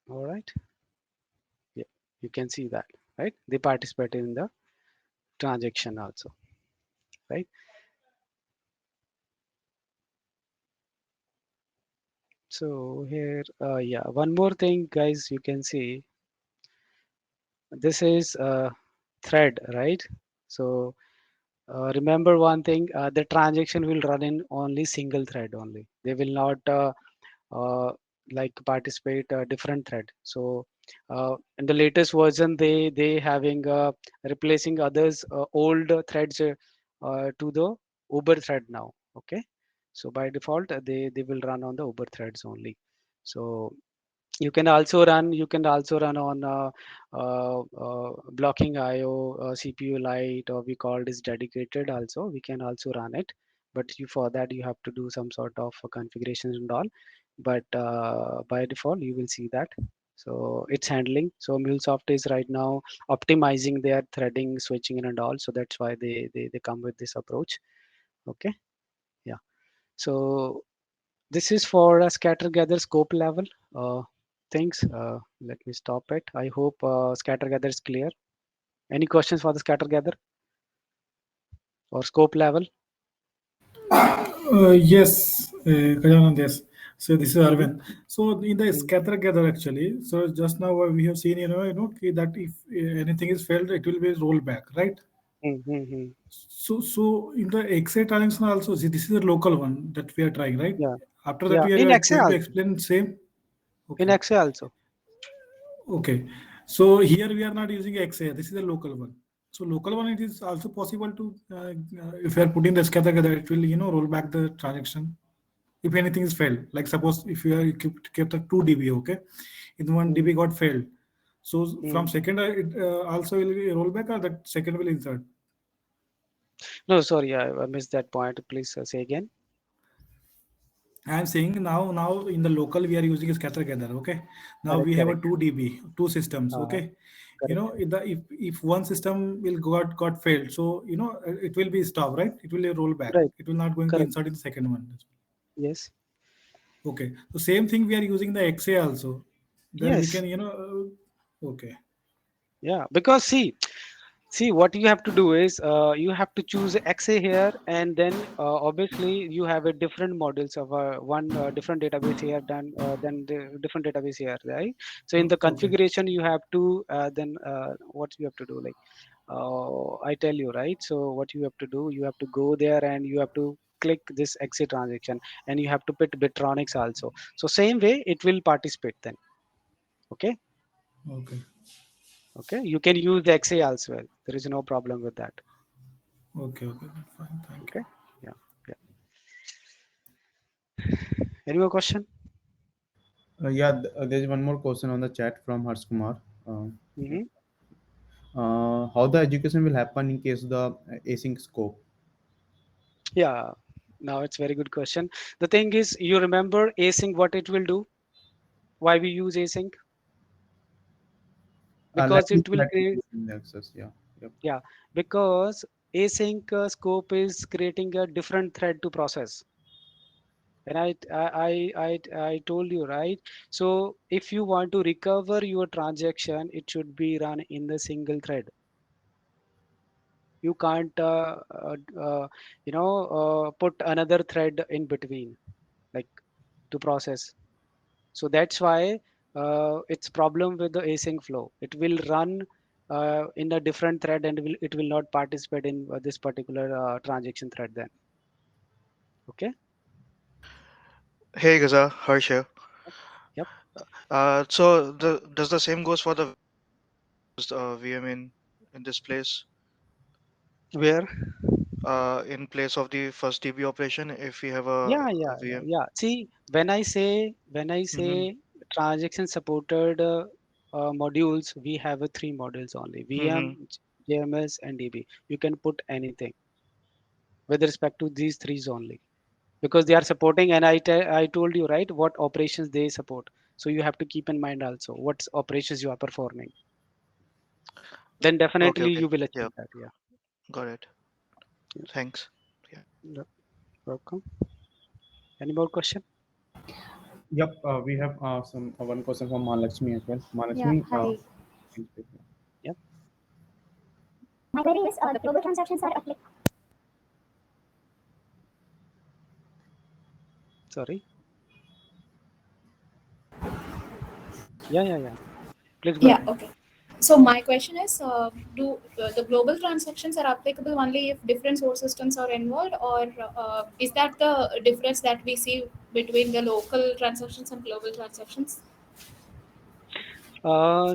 All right, yeah, you can see that, right? They participate in the transaction also, right? So here yeah, one more thing, guys, you can see this is a thread, right? So remember one thing, the transaction will run in only single thread only. They will not uh, like participate different thread. So in the latest version, they having replacing others old threads to the Uber thread now. Okay, so by default they will run on the Uber threads only. So You can also run on blocking IO, CPU light, or we call this dedicated also. We can also run it, but for that you have to do some sort of configuration and all. But by default, you will see that. So it's handling. So MuleSoft is right now optimizing their threading, switching, and all. So that's why they come with this approach. Okay, yeah. So this is for a scatter gather scope level things. Let me stop it. I hope scatter gather is clear. Any questions for the scatter gather or scope level? Yes, Gajanan, yes. So this is Mm-hmm. Arvind. So in the scatter gather actually, so just now we have seen, that if anything is failed, it will be rollback, right? Mm-hmm. So in the XA transaction also, see, this is the local one that we are trying, right? Yeah, After that, yeah. we are In going Excel to also. explain same. In Okay, Excel also. okay. So here we are not using XA. This is a local one. So local one, it is also possible to, if you are putting the scatter gather, it will, roll back the transaction if anything is failed. Like suppose if you are kept a 2 dB, okay, in one Mm-hmm. dB got failed. So from Mm-hmm. second, it also will roll back, or that second will insert. No, sorry, I missed that point. Please say again. I am saying now in the local we are using a scatter gather. Okay, now Correct, we have a correct. 2 dB, two systems. Uh, Okay, Correct, if one system will got failed, so it will be stop, right? It will roll back. right, It will not going to correct. insert in the second one. Yes, Okay, so same thing we are using the XA also. There we yes. can okay. Yeah, because see, what you have to do is you have to choose XA here, and then obviously you have a different models of one different database here than the different database here, right? So in the Okay. configuration, you have to then what you have to do, like I tell you, right? So what you have to do, you have to go there and you have to click this XA transaction, and you have to put Bitronix also. So same way, it will participate then. Okay, Okay. okay. You can use the XA as well. There is no problem with that. Okay. Okay. Fine. Thank Okay. Yeah. Yeah. Any more question? Yeah, there's one more question on the chat from Harsh Kumar. Uh, Hmm. how the education will happen in case the async scope? Yeah. Now it's very good question. The thing is, you remember async what it will do? Why we use async? Let Because me it will let me create. give him the access. Yeah. Yep. Yeah. Because async scope is creating a different thread to process. And I told you, right? So if you want to recover your transaction, it should be run in the single thread. You can't put another thread in between, like, to process. So that's why it's problem with the async flow. It will run in a different thread, and it will not participate in this particular transaction thread then. Okay. Hey Gaza, Harsh here. Yep. So does the same goes for the VM in this place? Where? In place of the first DB operation, if we have Yeah, a yeah, yeah, VM. yeah. See, when I say Mm-hmm. transaction supported modules, we have three modules only: VM, Mm-hmm. JMS, and DB. You can put anything with respect to these threes only, because they are supporting. And I told you, right, what operations they support. So you have to keep in mind also what operations you are performing. Then Okay, definitely okay. you will Yeah, achieve that. Yeah. got it. Yeah. Thanks. Yeah. Yeah. Welcome. Any more question? Yep. We have some one question from Mahalakshmi as well. Yeah, Mahalakshmi, hi. can speak. Yeah. My query is the global transactions are applicable. Sorry. Yeah, yeah, yeah. Please go Yeah, ahead. okay. So my question is, do the global transactions are applicable only if different source systems are involved, or is that the difference that we see between the local transactions and global transactions?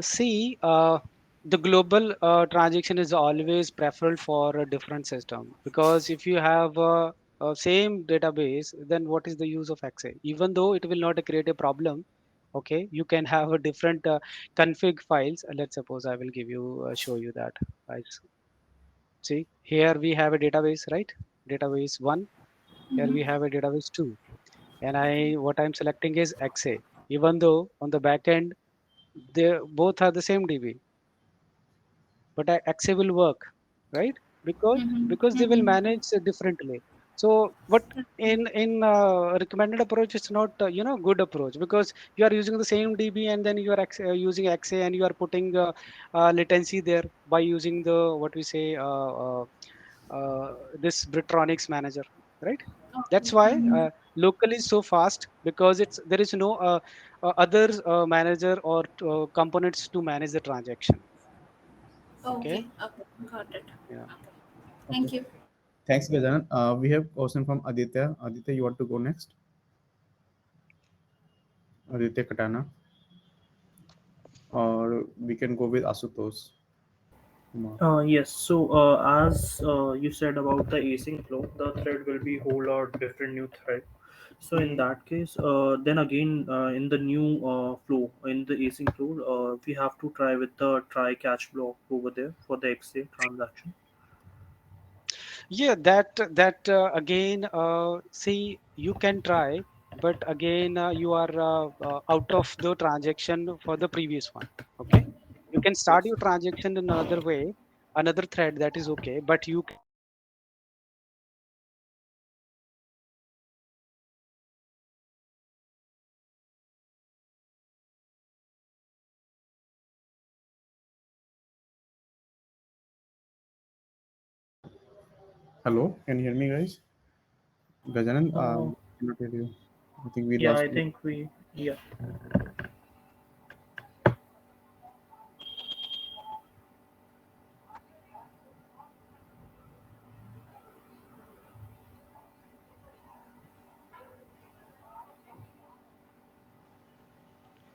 See, the global transaction is always preferred for a different system, because if you have a same database, then what is the use of XA? Even though it will not create a problem, Okay, you can have a different config files. Let's suppose I will give you show you that. I see here we have a database, right? Database one. Here we have a database two, and I what I'm selecting is XA. Even though on the back end they both are the same DB, but XA will work, right? because Mm-hmm. because they will Mm-hmm. manage differently. So but in recommended approach, it's not good approach, because you are using the same DB and then you are using XA, and you are putting latency there by using the what we say this Bitronix manager, right? Okay. That's why Mm-hmm. local is so fast, because it's there is no other manager or components to manage the transaction. Okay. Okay. Okay. Got it. Yeah. Okay. Okay. Thank you. Thanks, Gajanan. We have question from Aditya. Aditya, you want to go next? Aditya Katana, or we can go with Asutosh Kumar. Yes. So, as you said about the async flow, the thread will be whole or different new thread. So, in Mhm. that case, then again, in the new flow, in the async flow, we have to try with the try catch block over there for the XA transaction. Yeah, that again, see, you can try, but again, you are out of the transaction for the previous one. Okay, you can start Yes. your transaction in another way, another thread, that is okay, but you Hello, can you hear me, guys? Gajanan, Uh, cannot hear you. I think we yeah, lost I you. think we, yeah.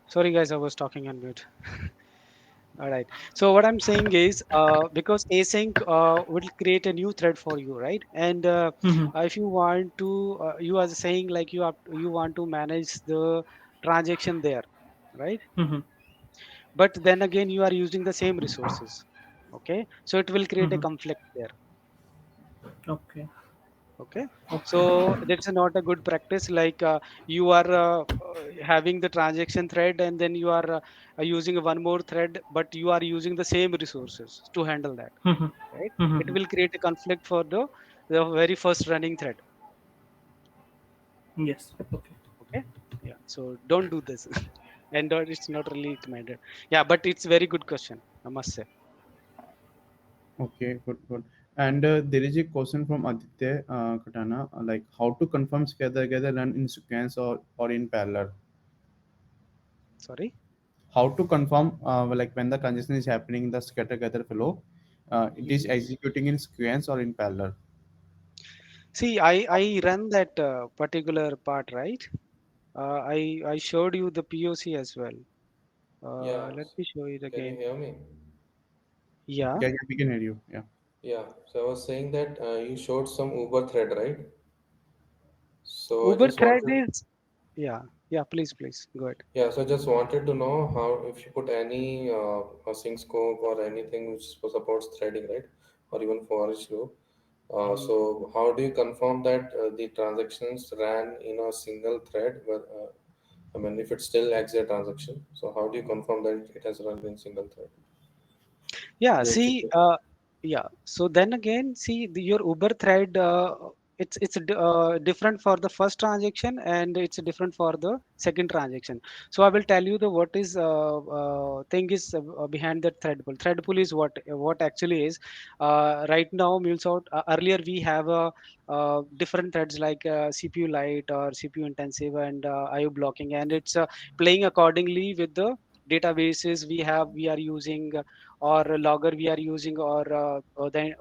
sorry guys, I was talking on mute. All right. So what I'm saying is, because async will create a new thread for you, right? And Mm-hmm. if you want to, you are saying like you want to manage the transaction there, right? Mm-hmm. But then again, you are using the same resources. Okay, so it will create a Mm-hmm. conflict there. Okay. Okay, Okay. so that's not a good practice. Like you are having the transaction thread, and then you are using one more thread, but you are using the same resources to handle that, Mm-hmm. right? It Mm-hmm. will create a conflict for the very first running thread. Yes. Okay. Okay, yeah. So don't do this, and it's not really recommended. Yeah, but it's very good question, I must say. Okay, good, good. And there is a question from Aditya Katana, like how to confirm together run in sequence or in parallel. Sorry. How to confirm like when the transaction is happening in the scatter gather flow, it is Mhm. executing in sequence or in parallel. See, I run that particular part, right? I showed you the POC as well. Yeah, Let me show it can you again. hear me? Yeah, Yeah, yeah, we can hear you. Yeah. Yeah, so I was saying that you showed some Uber thread, right? So I Uber just thread wanted, is, yeah, yeah. Please go ahead. yeah, so I just wanted to know how if you put any sync scope or anything which supports threading, right? Or even for each loop. Mhm. So how do you confirm that the transactions ran in a single thread? I mean, if it still acts a transaction, so how do you confirm that it has run in single thread? Yeah, The see, execution. yeah. So then again, see your Uber thread. It's different for the first transaction, and it's different for the second transaction. So I will tell you the what is thing is behind that thread pool. Thread pool is what actually is. Right now, MuleSoft. Earlier we have different threads like CPU light or CPU intensive and IO blocking, and it's playing accordingly with the databases we are using, or a logger we are using, or then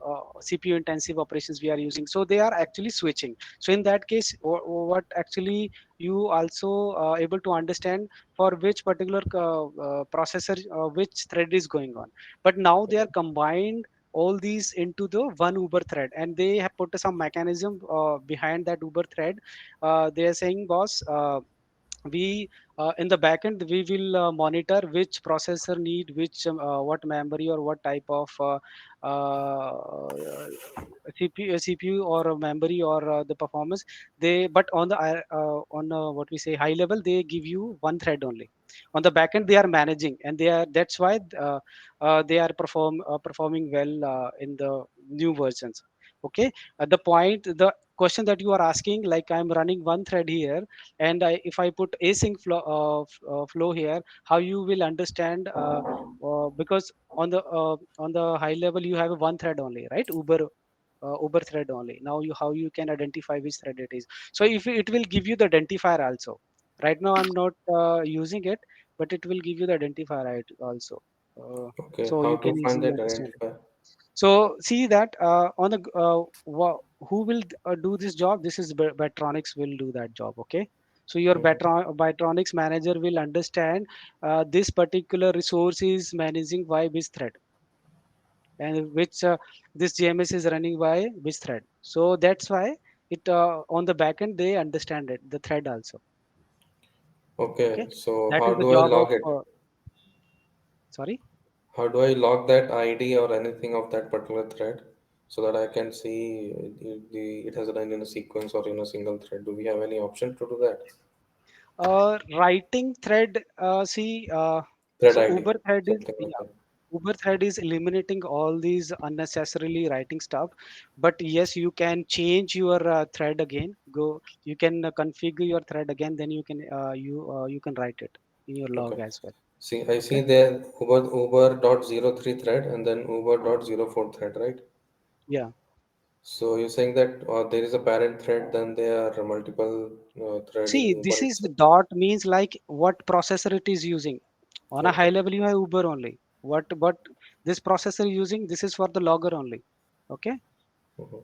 CPU intensive operations we are using. So they are actually switching. So in that case, what actually you also able to understand for which particular processor which thread is going on. But now they are combined all these into the one Uber thread, and they have put some mechanism behind that Uber thread. They are saying, boss, we in the backend we will monitor which processor need which what memory or what type of CPU or a memory or the performance they but on the on what we say high level they give you one thread only. On the backend they are managing and they are that's why they are performing well in the new versions. Okay, at the point the question that you are asking, like I'm running one thread here and if I put async flow here, how you will understand because on the high level you have a one thread only, right? Uber thread only. Now you how you can identify which thread it is. So if it will give you the identifier also. Right now I'm not using it, but it will give you the identifier also. Okay, So how you to can find easily that understand. identifier? So see that on the who will do this job? This is Bitronix will do that job. Okay. So your Mhm. Bitronix manager will understand this particular resource is managing by which thread and which this JMS is running by which thread. So that's why it on the backend they understand it the thread also. Okay. Okay, so That how is the do I job of log it? sorry. How do I log that ID or anything of that particular thread so that I can see it has run in a sequence or in a single thread? Do we have any option to do that? Writing thread. See. Thread So ID, Uber thread is something like yeah. that. Uber thread is eliminating all these unnecessarily writing stuff. But yes, you can change your thread again. Go. You can configure your thread again. Then you can write it in your Okay. log as well. See, I Okay. see there Uber dot zero three thread and then Uber dot zero four thread, right? Yeah. So you're saying that there is a parent thread, then there are multiple thread in See, Uber this is the itself. dot means like what processor it is using. On a high Okay. level, you have Uber only. What this processor using? This is for the logger only. Okay. Mhm.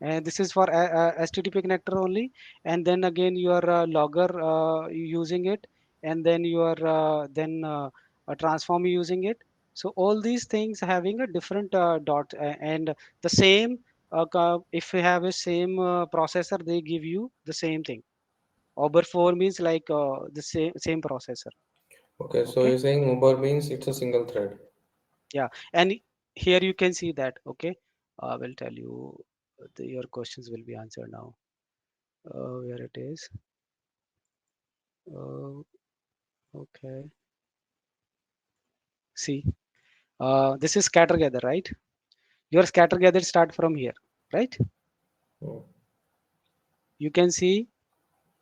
And this is for HTTP connector only. And then again, your logger using it, and then your then a transform using it. So all these things having a different dot and the same. If you have a same processor, they give you the same thing. Uber 4 means like the same processor. Okay, so Okay. you're saying Uber means it's a single thread. Yeah. And here you can see that. Okay. I will tell you your questions will be answered now. Where it is. Uh, okay. See, this is scatter gather, right? Your scatter gather start from here, right? Mm. You can see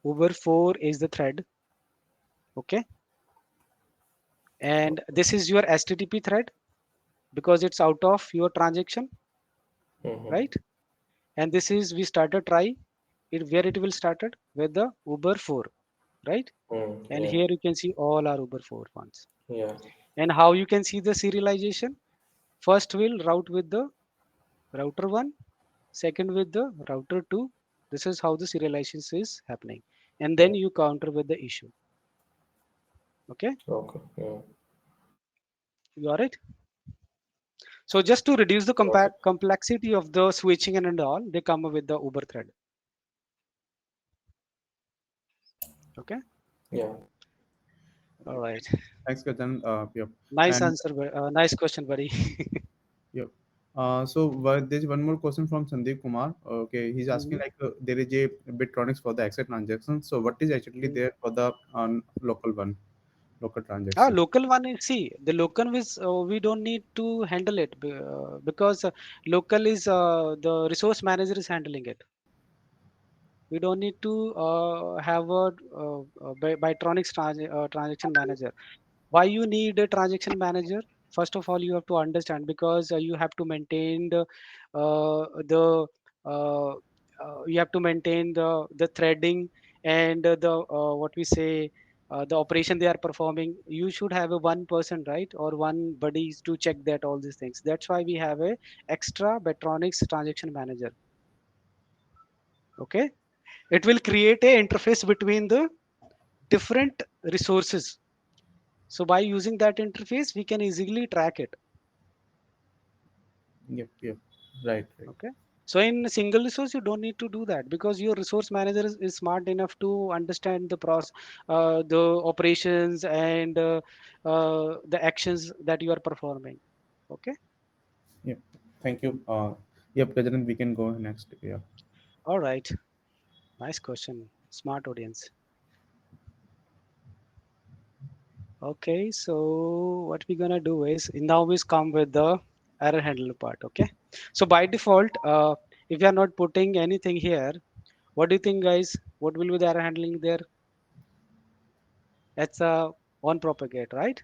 Uber 4 is the thread. Okay. And this is your HTTP thread because it's out of your transaction, Mm-hmm. right? And this is we started try it where it will started with the Uber 4, right? Mm. And Yeah. here you can see all our Uber 4 ones. Yeah. And how you can see the serialization? First we'll route with the router 1, second with the router 2. This is how the serialization is happening. And then Yeah. you counter with the issue. Okay, Okay. Yeah. you got it. So just to reduce the Got it. complexity of the switching and all, they come up with the Uber thread. Okay, Yeah. all right. Thanks, Gajan. Yep. Nice And answer, nice question, buddy. yep. There's one more question from Sandeep Kumar. Okay, he's asking Mhm. like there is a Bitronix for the exit transaction. So what is actually Mhm. there for the local one, local transaction? Local one is see the local is we don't need to handle it because local is the resource manager is handling it. We don't need to have a Bytronics transaction manager. Why you need a transaction manager? First of all, you have to understand because you have to maintain the uh, you have to maintain the threading and the what we say the operation they are performing. You should have a one person, right, or one buddies to check that all these things. That's why we have a extra Bytronics transaction manager. Okay, it will create a interface between the different resources. So by using that interface, we can easily track it. Yep, yep. Right, right. Okay. So in single resource, you don't need to do that because your resource manager is smart enough to understand the process, the operations and the actions that you are performing. Okay. Yeah. Thank you. Yeah, President, we can go next. Yeah. All right. Nice question. Smart audience. Okay. So what we're gonna do is now we come with the error handler part. Okay. So by default, if you are not putting anything here, what do you think, guys? What will be the error handling there? That's a on propagate, right?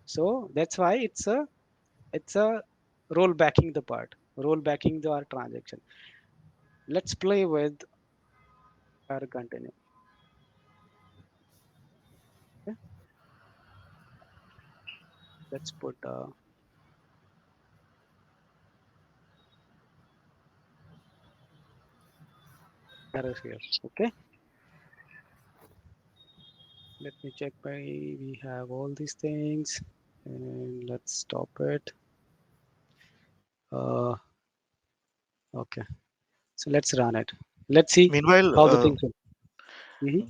So that's why it's a roll backing the part, roll backing the our transaction. Let's play with our continue. Okay, let's put error here. Okay, let me check by we have all these things and let's stop it. Uh, okay, so let's run it. Let's see Meanwhile, how the things will. Hmm.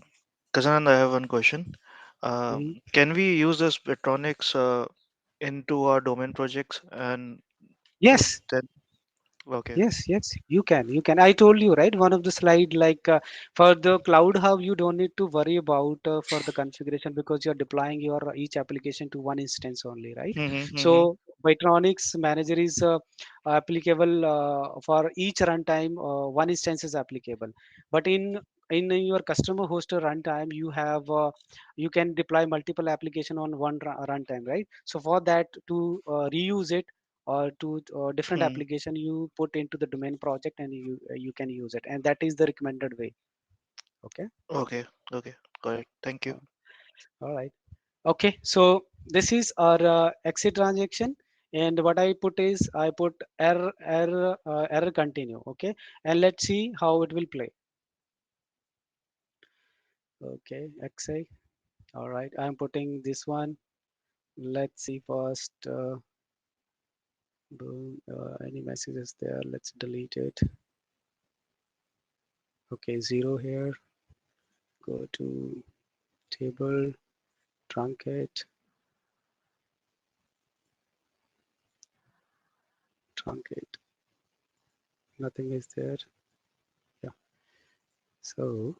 Kazan, I have one question. Hmm. Can we use this Bitronix into our domain projects and Yes. then okay. Yes, yes, you can. You can. I told you, right? One of the slide, like for the cloud hub, you don't need to worry about for the configuration because you're deploying your each application to one instance only, right? Mm-hmm, mm-hmm, So Bitronix manager is applicable for each runtime. One instance is applicable, but in your customer host runtime, you can deploy multiple application on one runtime, right? So for that to reuse it or to different hmm. application you put into the domain project and you can use it, and that is the recommended way. Okay. Okay, okay, got it. Thank you. Uh, all right. Okay, so this is our exit transaction, and what I put is I put error continue. Okay, and let's see how it will play. Okay, xi. All right, I'm putting this one. Let's see first. Boom, any messages there, let's delete it. Okay, 0 here. Go to table, truncate, truncate. Nothing is there. Yeah. So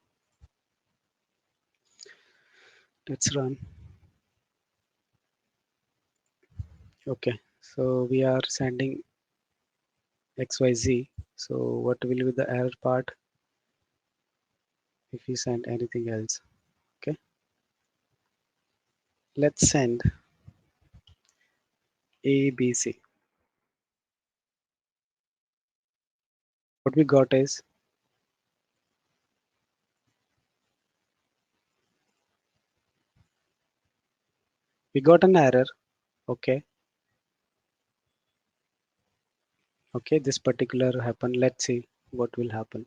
let's run. Okay. So we are sending XYZ. So what will be the error part if we send anything else? Okay. Let's send ABC. What we got is we got an error. Okay. Okay. This particular happened. Let's see what will happen.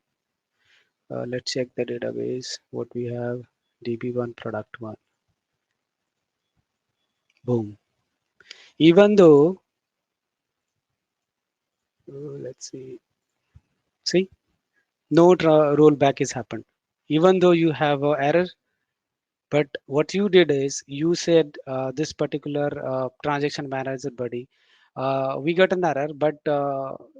Let's check the database. What we have DB1 product one. Boom. Even though, let's see, no rollback is happened. Even though you have an error, but what you did is you said this particular transaction manager buddy, we got an error, but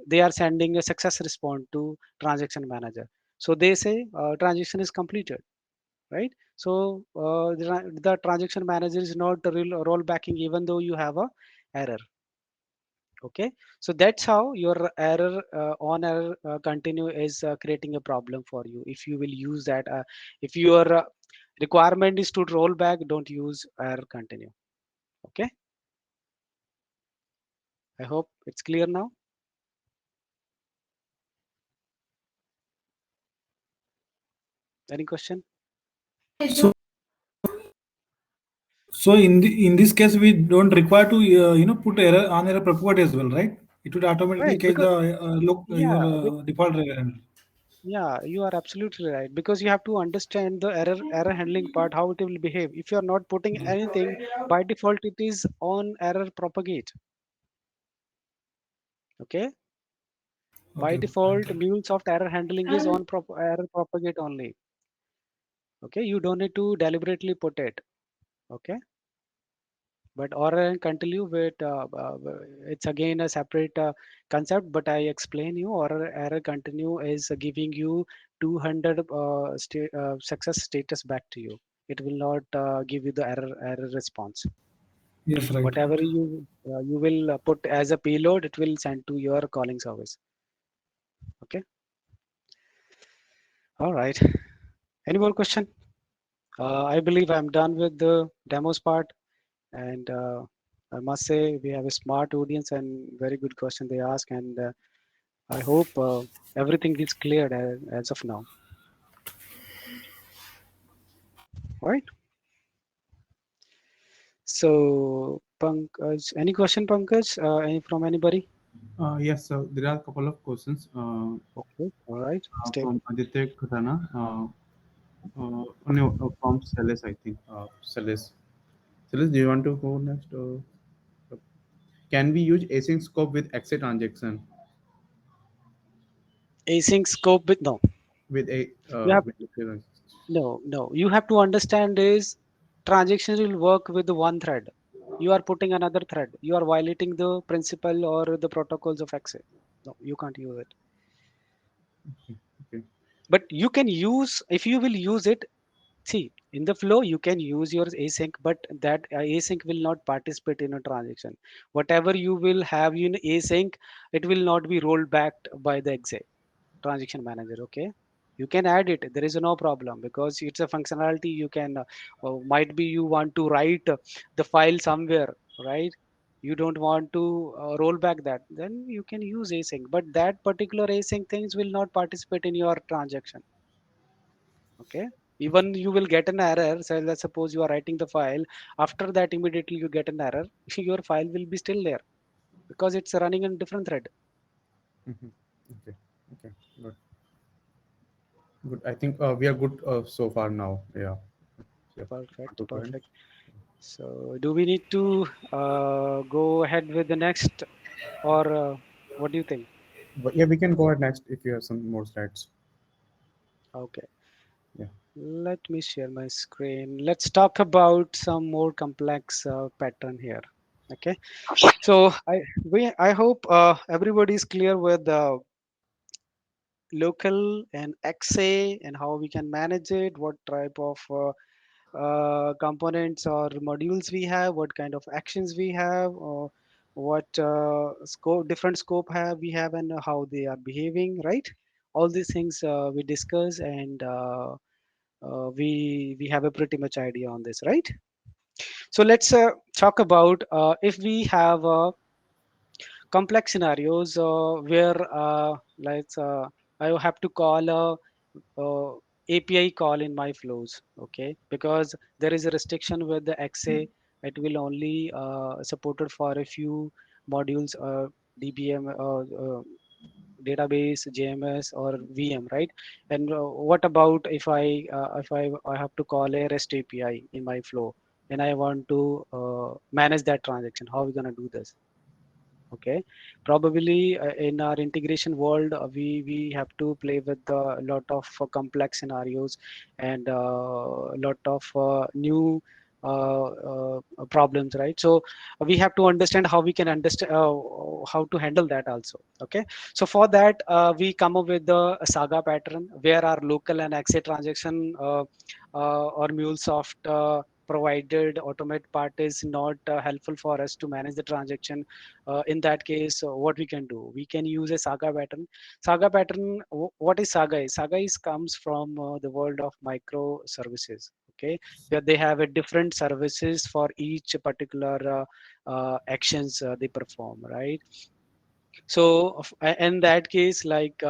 they are sending a success response to transaction manager. So they say transaction is completed, right? So the transaction manager is not rollbacking even though you have a error. Okay, so that's how your error on error continue is creating a problem for you if you will use that. If your requirement is to roll back, don't use error continue. Okay, I hope it's clear now. Any question? So, so in this case, we don't require to put error on error propagate as well, right? It would automatically Right, catch because the your yeah, default error. yeah, you are absolutely right because you have to understand the error handling part, how it will behave. If you are not putting anything, by default it is on error propagate. Okay. By Okay, got default, that. MuleSoft error handling is And on error propagate only. Okay, you don't need to deliberately put it. Okay, but or continue with it's again a separate concept. But I explain you or error continue is giving you 200 success status back to you. It will not give you the error response. Yes, right, Whatever right. you will put as a payload, it will send to your calling service. Okay, all right. Any more question? I believe I'm done with the demos part, and I must say we have a smart audience and very good question they ask, and I hope everything is cleared as of now. All right. So, Pankaj, any question, Pankaj? Any from anybody? Yes, so there are a couple of questions Okay. All right. Stay. from Aditya Khatana. No, from Celis, I think. Celis. Celis, do you want to go next? Can we use async scope with exit transaction Async scope with no. with a You have with a- no. You have to understand is transactions will work with the one thread. You are putting another thread. You are violating the principle or the protocols of access. No, you can't use it. okay. But you can use if you will use it. See, in the flow, you can use your async, but that async will not participate in a transaction. Whatever you will have in async, it will not be rolled back by the exec transaction manager. Okay, you can add it. There is no problem because it's a functionality. You can might be you want to write the file somewhere, right? You don't want to roll back that, then you can use async. But that particular async things will not participate in your transaction. Okay, even you will get an error. So let's suppose you are writing the file, after that immediately you get an error. Your file will be still there because it's running in different thread. Mhm. Okay. Okay. Good. Good. I think we are good so far now. Yeah. Yeah. Want Perfect, to go ahead? perfect. So do we need to go ahead with the next, or what do you think? But yeah, we can go ahead next if you have some more slides. Okay, Yeah. let me share my screen. Let's talk about some more complex pattern here. Okay, so I hope everybody is clear with the local and XA and how we can manage it, what type of components or modules we have, what kind of actions we have, or what scope, different scope have we have, and how they are behaving, right? All these things we discuss, and we have a pretty much idea on this, right? So let's talk about if we have complex scenarios where let's I have to call a API call in my flows, okay? Because there is a restriction with the XA, it will only supported for a few modules, DBM, database, JMS, or VM, right? And what about if I have to call a REST API in my flow, and I want to manage that transaction? How are we gonna do this? Okay, probably in our integration world, we have to play with a lot of complex scenarios and a lot of new problems, right? So we have to understand how we can understand how to handle that also. Okay, so for that we come up with the Saga pattern where our local and XA transaction or MuleSoft provided automate part is not helpful for us to manage the transaction. In that case, what we can do, we can use a Saga pattern. Saga pattern, what is Saga? Saga is comes from the world of microservices. Okay, where they have a different services for each particular actions they perform, right? So in that case, like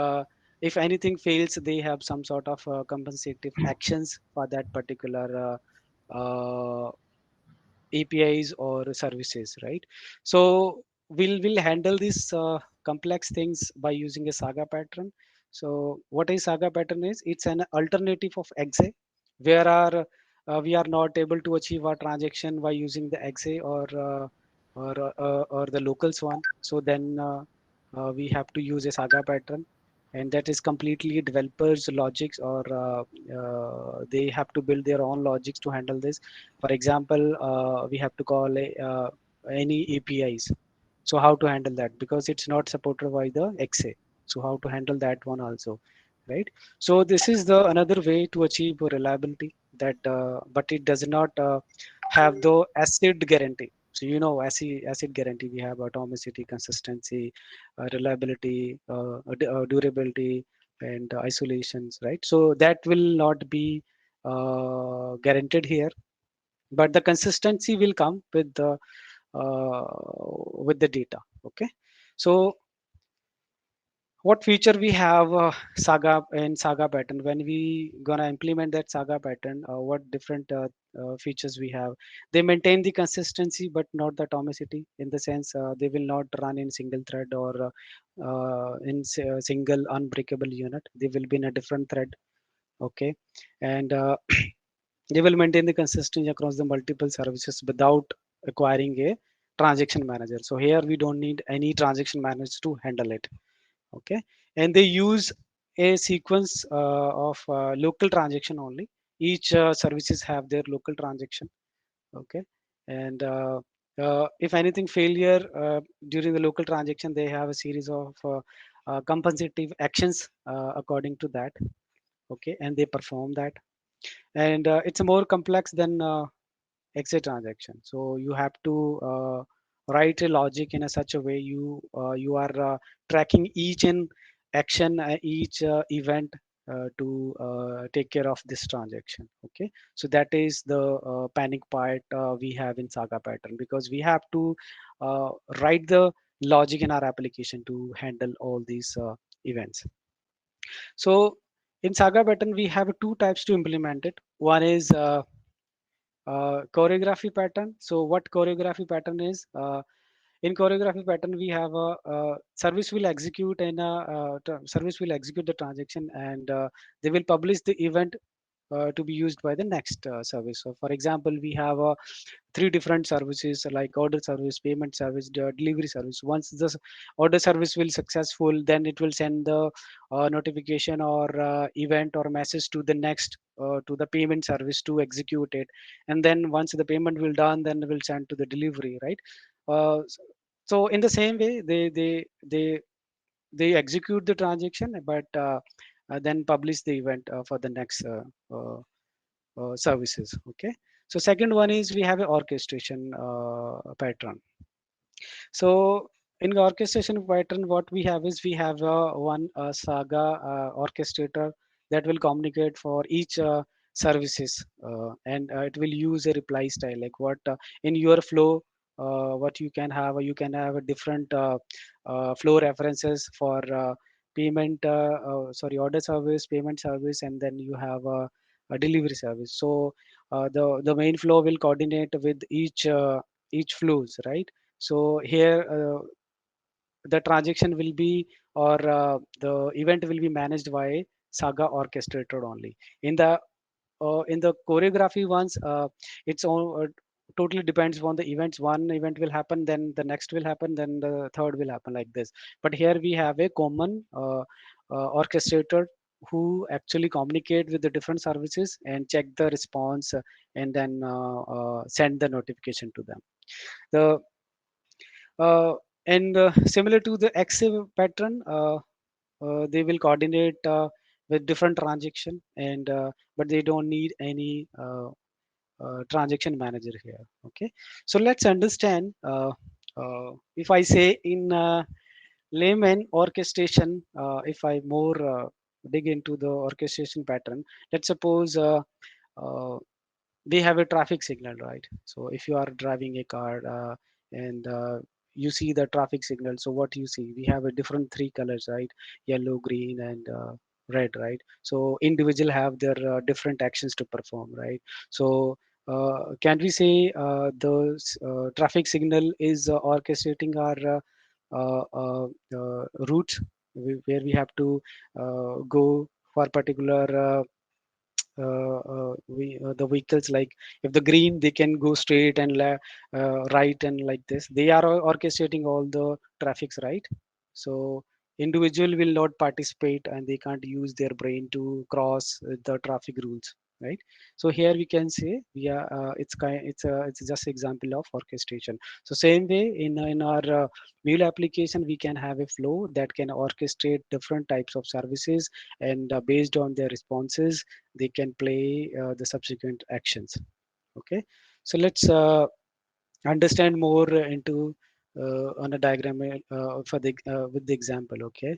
if anything fails, they have some sort of compensative actions for that particular APIs or services, right? So we'll handle these complex things by using a Saga pattern. So what a Saga pattern is? It's an alternative of XA, where our we are not able to achieve our transaction by using the XA or the locals one. So then we have to use a Saga pattern, and that is completely developers logics, or they have to build their own logics to handle this. For example, we have to call any APIs. So how to handle that, because it's not supported by the XA. So how to handle that one also, right? So this is the another way to achieve reliability, that but it does not have the acid guarantee. So acid guarantee, we have atomicity, consistency, reliability, durability, and isolations, right? So that will not be guaranteed here, but the consistency will come uh, with the data. Okay, so what feature we have Saga in Saga pattern, when we gonna implement that Saga pattern, what different features we have. They maintain the consistency but not the atomicity, in the sense they will not run in single thread or single unbreakable unit. They will be in a different thread. Okay, and they will maintain the consistency across the multiple services without acquiring a transaction manager. So here we don't need any transaction manager to handle it. Okay, and they use a sequence of local transaction only. Each services have their local transaction. Okay, and if anything failure during the local transaction, they have a series of compensative actions according to that. Okay, and they perform that, and it's more complex than exit transaction. So you have to write a logic in a such a way you are tracking each and action, each event to take care of this transaction. Okay, so that is the panic part we have in Saga pattern, because we have to uh, write the logic in our application to handle all these events. So in Saga pattern, we have two types to implement it. One is choreography pattern. So what choreography pattern is? In choreography pattern, we have a service will execute, and service will execute the transaction, and they will publish the event to be used by the next service. So for example, we have three different services like order service, payment service, delivery service. Once this order service will successful, then it will send the notification or event or message to the next to the payment service to execute it, and then once the payment will done, then it will send to the delivery, right? So in the same way, they execute the transaction, but then publish the event for the next services. Okay, so second one is we have an orchestration pattern. So in the orchestration pattern, what we have is we have one Saga orchestrator that will communicate for each services, and it will use a reply style, like what in your flow. What you can have a different flow references for payment, sorry, order service, payment service, and then you have a delivery service. So the main flow will coordinate with each flows, right? So here the transaction will be, or the event will be managed by Saga orchestrator only. In the choreography ones, it's all totally depends on the events. One event will happen, then the next will happen, then the third will happen, like this. But here we have a common orchestrator who actually communicate with the different services and check the response, and then send the notification to them. The and similar to the XA pattern, they will coordinate with different transaction, and but they don't need any transaction manager here. Okay, so let's understand. If I say in layman orchestration, if I more dig into the orchestration pattern, let's suppose uh, we have a traffic signal, right? So if you are driving a car and you see the traffic signal, so what you see, we have a different three colors, right? Yellow, green, and red, right? So individual have their different actions to perform, right? So can we say the traffic signal is orchestrating our routes, where we have to go for particular the vehicles, like if the green, they can go straight and right, and like this they are orchestrating all the traffics, right? So individual will not participate and they can't use their brain to cross the traffic rules, right? So here we can say we are it's just example of orchestration. So same way in our Mule application we can have a flow that can orchestrate different types of services, and based on their responses they can play the subsequent actions. Okay, so let's understand more into on a diagram for the with the example. Okay,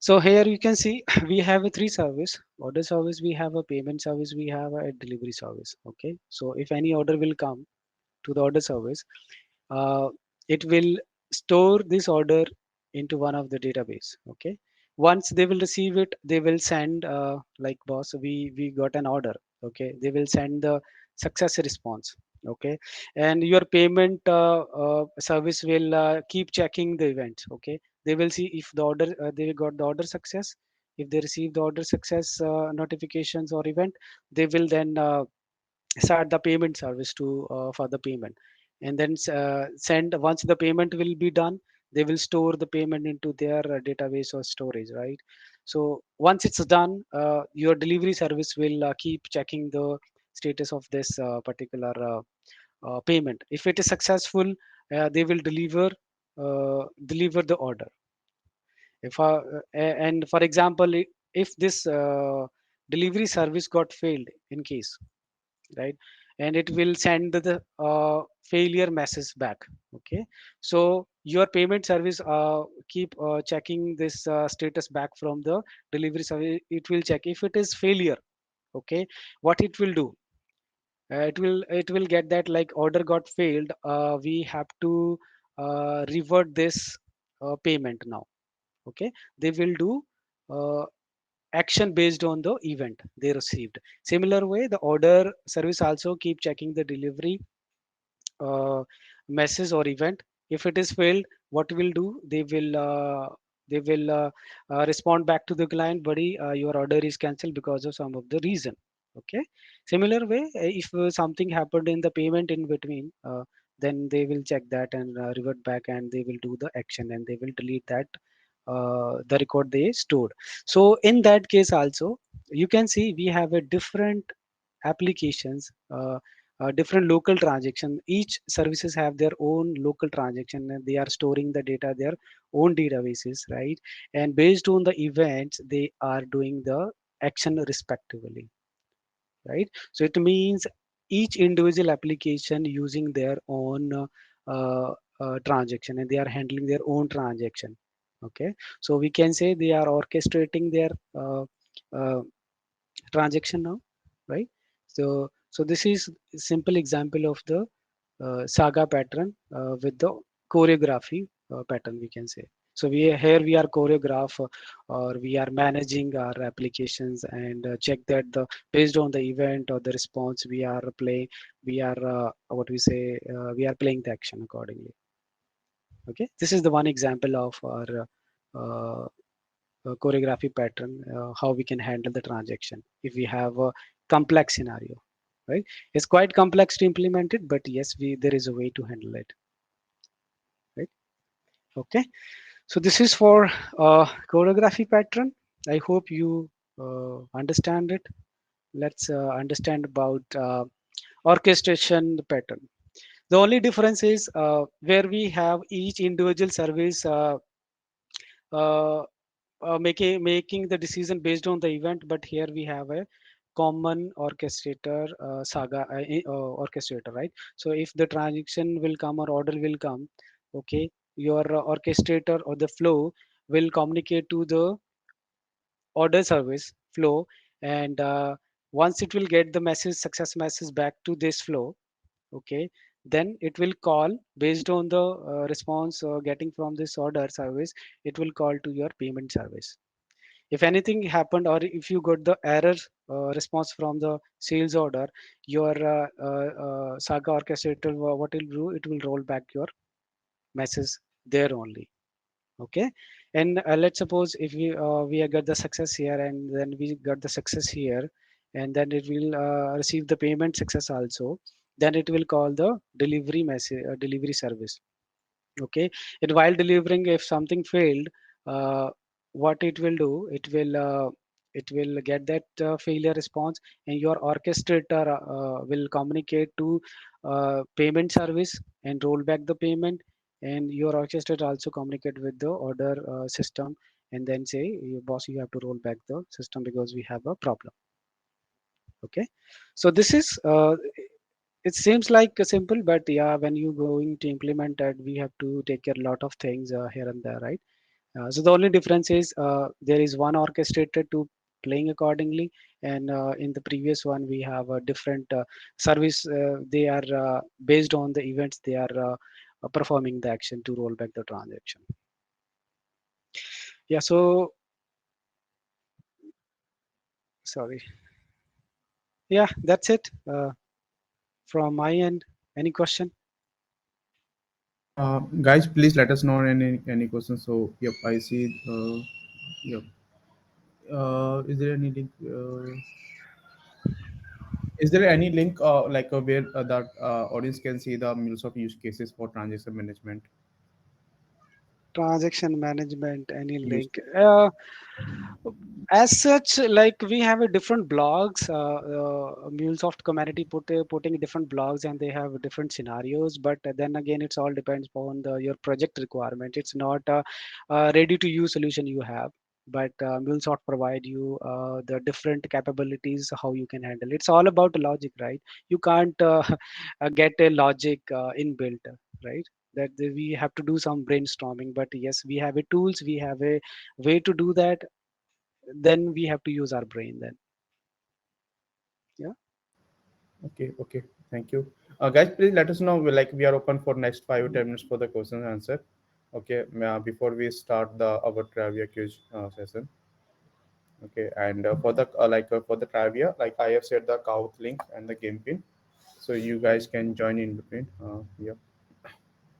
so here you can see we have a three service: order service, we have a payment service, we have a delivery service. Okay, so if any order will come to the order service, uh, it will store this order into one of the database. Okay, once they will receive it, they will send like, boss, we got an order. Okay, they will send the success response. Okay, and your payment service will keep checking the events. Okay, they will see if the order they got the order success. If they receive the order success notifications or event, they will then start the payment service to for the payment, and then send. Once the payment will be done, they will store the payment into their database or storage, right? So once it's done, your delivery service will keep checking the status of this particular payment. If it is successful, they will deliver the order. If and for example, if this delivery service got failed in case, right, and it will send the failure message back. Okay, so your payment service keep checking this status back from the delivery service. It will check if it is failure. Okay, what it will do, it will get that like order got failed, we have to revert this payment now. Okay, they will do uh, action based on the event they received. Similar way, the order service also keep checking the delivery message or event. If it is failed, what will do, they will respond back to the client, buddy, your order is cancelled because of some of the reason. Okay, similar way, if something happened in the payment in between, then they will check that and revert back, and they will do the action, and they will delete that the record they stored. So in that case also, you can see we have a different applications, different local transaction. Each services have their own local transaction, and they are storing the data their own databases, right? And based on the events, they are doing the action respectively, right? So it means each individual application using their own transaction, and they are handling their own transaction. Okay, so we can say they are orchestrating their uh, transaction now, right? So this is simple example of the Saga pattern with the choreography pattern, we can say. So here we are choreograph, or we are managing our applications, and check that the based on the event or the response we are playing, we are what we say, we are playing the action accordingly. Okay, this is the one example of our choreography pattern, how we can handle the transaction if we have a complex scenario, right? It's quite complex to implement it, but yes, we there is a way to handle it, right? Okay, so this is for choreography pattern. I hope you understand it. Let's understand about orchestration pattern. The only difference is where we have each individual service uh, making the decision based on the event, but here we have a common orchestrator, Saga orchestrator, right? So if the transaction will come or order will come, okay, your orchestrator or the flow will communicate to the order service flow, and once it will get the message, success message back to this flow. Okay, then it will call based on the response getting from this order service, it will call to your payment service. If anything happened, or if you got the error response from the sales order, your Saga orchestrator, what it will do, it will roll back your message there only. Okay, and let's suppose if we got the success here, and then we got the success here, and then it will receive the payment success also, then it will call the delivery message, delivery service. Okay, and while delivering, if something failed, uh, what it will do, it will get that failure response, and your orchestrator will communicate to payment service and roll back the payment, and your orchestrator also communicate with the order system, and then say, boss, you have to roll back the system because we have a problem. Okay, so this is it seems like simple, but yeah, when you going to implement it, we have to take care a lot of things here and there, right? So the only difference is there is one orchestrator to playing accordingly, and in the previous one we have a different service. They are based on the events they are performing the action to roll back the transaction. Yeah. So sorry. Yeah, that's it from my end. Any question? Guys, please let us know any questions. So yep, I see. Yep. Is there any link? Is there any link like where that audience can see the MuleSoft use cases for transaction management? Transaction management, any Use link? case. As such, like we have a different blogs. MuleSoft community putting different blogs, and they have different scenarios. But then again, it's all depends on your project requirement. It's not a ready to use solution you have. But MuleSoft provide you the different capabilities how you can handle. It's all about logic, right? You can't get a logic inbuilt, right? We have to do some brainstorming. But yes, we have a tools. We have a way to do that. Then we have to use our brain then. Yeah. Okay, okay. Thank you. Guys, please let us know. Like we are open for next 5 or 10 minutes for the question and answer. Okay, before we start the our trivia quiz session. Okay, and for the trivia, like I have said the couch link and the game pin, so you guys can join in between. Yeah.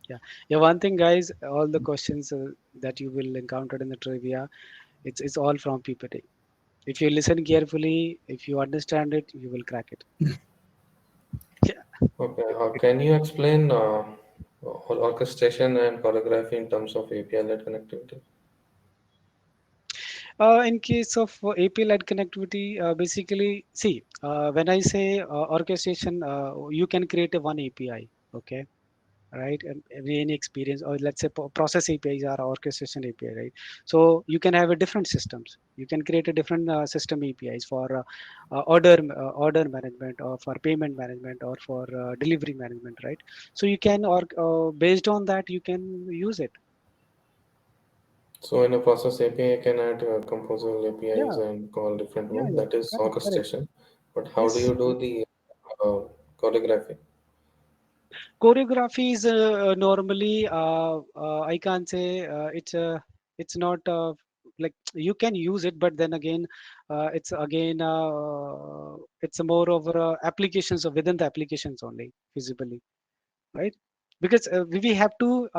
Yeah. Yeah. One thing, guys, all the questions that you will encounter in the trivia, it's all from PPT. If you listen carefully, if you understand it, you will crack it. Yeah. Okay, can you explain orchestration and choreography in terms of API-led connectivity? In case of API-led connectivity, basically, see, when I say orchestration, you can create a one API. Okay, right? And any experience, or let's say process APIs are orchestration API, right? So you can have a different systems. You can create a different system APIs for order management, or for payment management, or for delivery management, right? So you can, or based on that, you can use it. So in a process API, I can add composable APIs Yeah, and call different yeah, one. yeah. That is Correct, correct. orchestration. But how do Yes. you do the choreography? Choreography is normally I can't say it's not like you can use it, but then again it's more over applications, or within the applications only visibly, right? Because we have to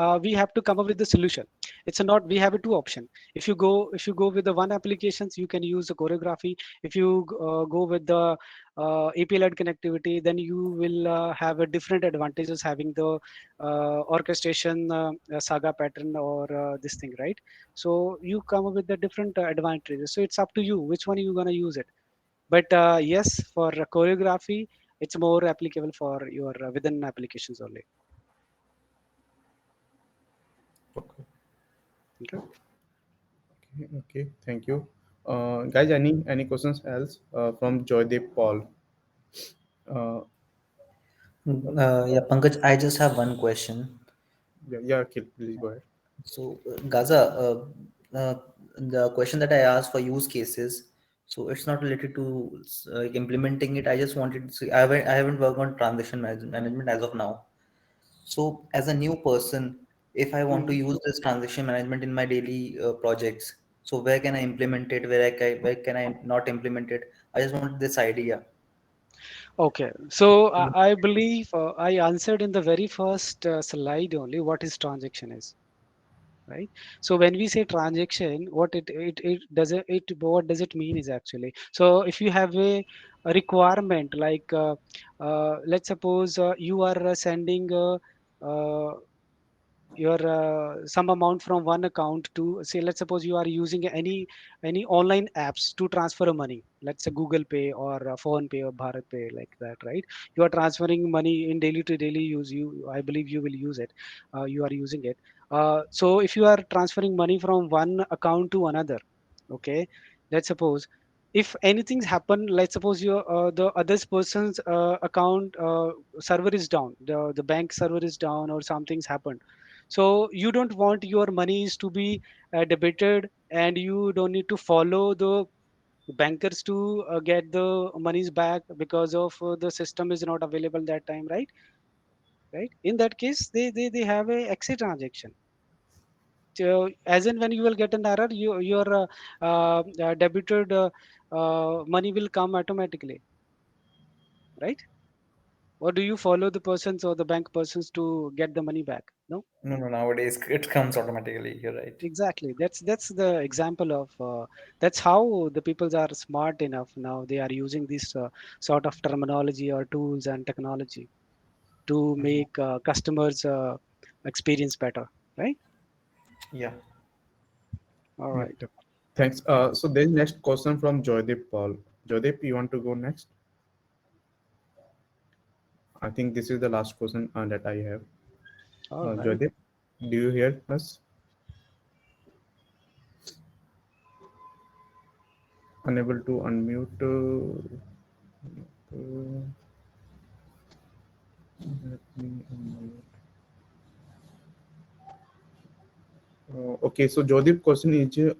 come up with the solution. It's not, we have a two option. If you go with the one applications, you can use the choreography. If you go with the API led connectivity, then you will have a different advantages having the orchestration saga pattern, or this thing, right? So you come up with the different advantages, so it's up to you which one you're going to use it. But yes, for choreography, it's more applicable for your within applications only. Okay. Okay. Okay, okay. Thank you. Guys, any questions else from Joydeep Paul? Uh, Yeah, Pankaj, I just have one question. yeah, yeah, Akhil, please go ahead. So, Gaza, the question that I asked for use cases, so it's not related to implementing it. I just wanted to see, I haven't worked on management as of now. So, as a new person, if I want to Mhm. use this transaction management in my daily projects, so where can I implement it? Where can I not implement it? I just want this idea. Okay, so I believe I answered in the very first slide only what is transaction is, right? So when we say transaction, what it does what does it mean is actually, so if you have a requirement like let's suppose you are sending uh, your some amount from one account to, say, let's suppose you are using any online apps to transfer money, let's say Google Pay or Phone Pay or Bharat Pay, like that, right? You are transferring money in daily to daily use. I believe you will use it. You are using it. So if you are transferring money from one account to another, okay, let's suppose if anything's happened, let's suppose your the other person's account server is down, the bank server is down, or something's happened. So you don't want your monies to be debited, and you don't need to follow the bankers to get the monies back because of the system is not available that time, right? Right, in that case they have a exit transaction. So as in when you will get an error, your debited money will come automatically, right? Or do you follow the persons or the bank persons to get the money back? No. No, no, nowadays it comes automatically. You're right. Exactly. That's the example of that's how the peoples are smart enough now. They are using this sort of terminology or tools and technology to make customers experience better, right? Yeah. All Yep, right. yep. Thanks. So there's next question from Joydeep Paul. Joydeep, you want to go next? I think this is the last question that I have. All right. Joydeep, do you hear us? Unable to unmute. Let me unmute. Okay, so Joydeep question is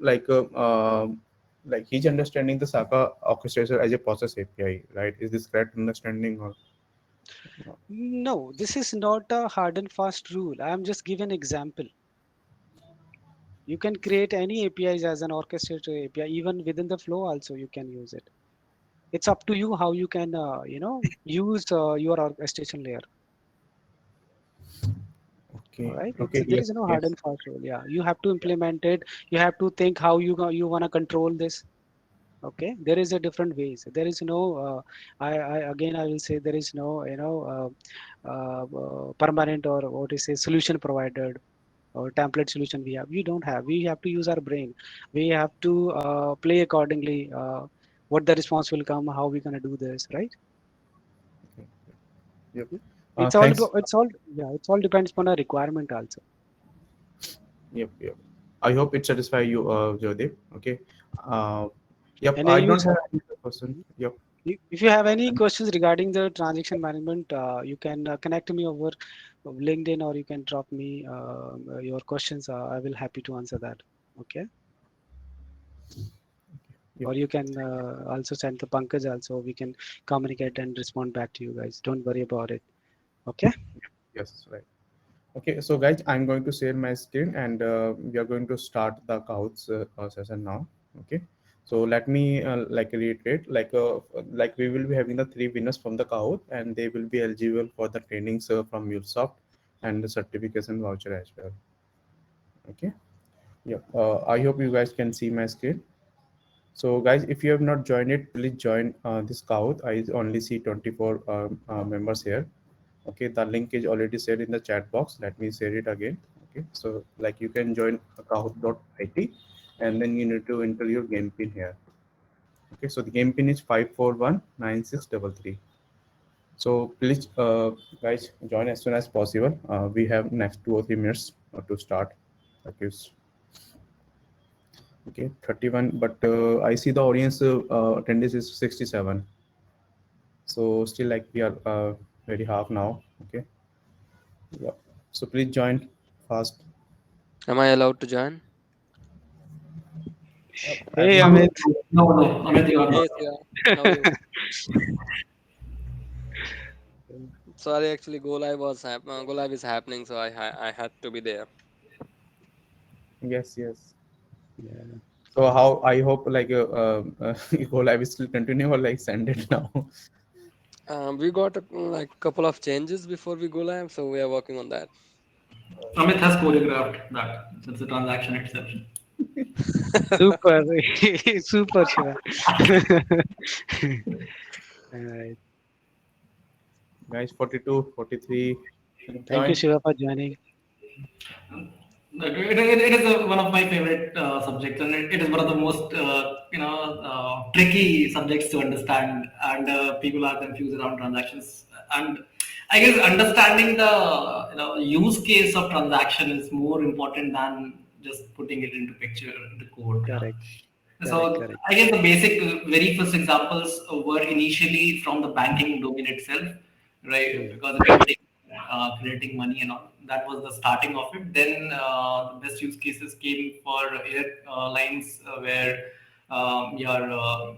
like he's understanding the Saga orchestrator as a process API, right? Is this correct understanding or? No, this is not a hard and fast rule. I'm just giving example. You can create any APIs as an orchestrator API, even within the flow also you can use it. It's up to you how you can, use your orchestration layer. All Okay, right. okay, There yes, is no hard yes. and fast rule. Yeah. You have to implement it. You have to think how you want to control this. Okay. There is a different ways. There is no, I will say there is no, permanent or what is a solution provided or template solution we have. We don't have. We have to use our brain. We have to play accordingly. What the response will come, how we gonna do this, right? Okay. Yep. It's all Thanks. about, it's all, yeah, it's all depends upon a requirement also. Yep, yep. I hope it satisfy you, Joydeep. Okay. Uh, yep. And I you, don't have any other question. Yep. if you have any questions regarding the transaction management, you can connect me over LinkedIn, or you can drop me your questions. I will happy to answer that. Okay. Yep. Or you can also send the Pankaj also. We can communicate and respond back to you guys. Don't worry about it. Okay. Yes. Right. Okay. So, guys, I'm going to share my screen, and we are going to start the Kahoots session now. Okay. So let me like reiterate, like we will be having the three winners from the Kahoot, and they will be eligible for the trainings from MuleSoft and the certification voucher as well. Okay. Yeah. I hope you guys can see my screen. So, guys, if you have not joined it, please join this Kahoot. I only see 24 members here. Okay, the link is already shared in the chat box. Let me share it again. Okay, so like you can join kahoot.it, and then you need to enter your game pin here. Okay, so the game pin is 5419633. So please, guys, join as soon as possible. We have next 2 or 3 minutes to start. Okay, okay, 31. But I see the audience attendance is 67. So still like we are very half now. Okay, yeah. So please join fast. Am I allowed to join? Hey, As Amit. No, no, Amit, you are not. Yes, yeah. How are you? Sorry, actually, go live is happening, so I had to be there. yes, yes. Yeah. So how I hope like go live is still continue or like send it now. We got like couple of changes before we go live, so we are working on that. Amit has choreographed that. That's a transaction exception. Super. Super, Shiva. All right. Guys, 42, 43. Thank you, Join. Shiva, for joining. It is one of my favorite subjects, and it is one of the most tricky subjects to understand. And people are confused around transactions. And I guess understanding the use case of transaction is more important than just putting it into picture, into code. Yeah. Correct. Correct. So Correct. I guess the basic, very first examples were initially from the banking domain itself, right? Yeah. Because creating money and all. That was the starting of it. Then the best use cases came for airlines, where your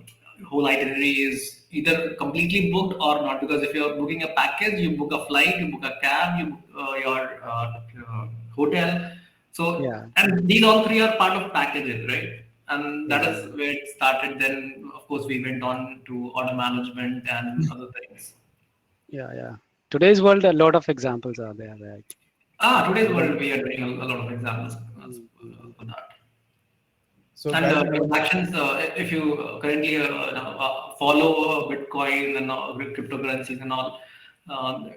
whole itinerary is either completely booked or not. Because if you're booking a package, you book a flight, you book a cab, you book your hotel. So, Yeah. and these all three are part of packages, right? And that Yeah. is where it started. Then, of course, we went on to order management and other things. Yeah. Yeah. Today's world, a lot of examples are there. Right? Today's Even. world, we are doing a lot of examples Mm. for that. So And guys, transactions, if you currently follow Bitcoin and cryptocurrencies and all,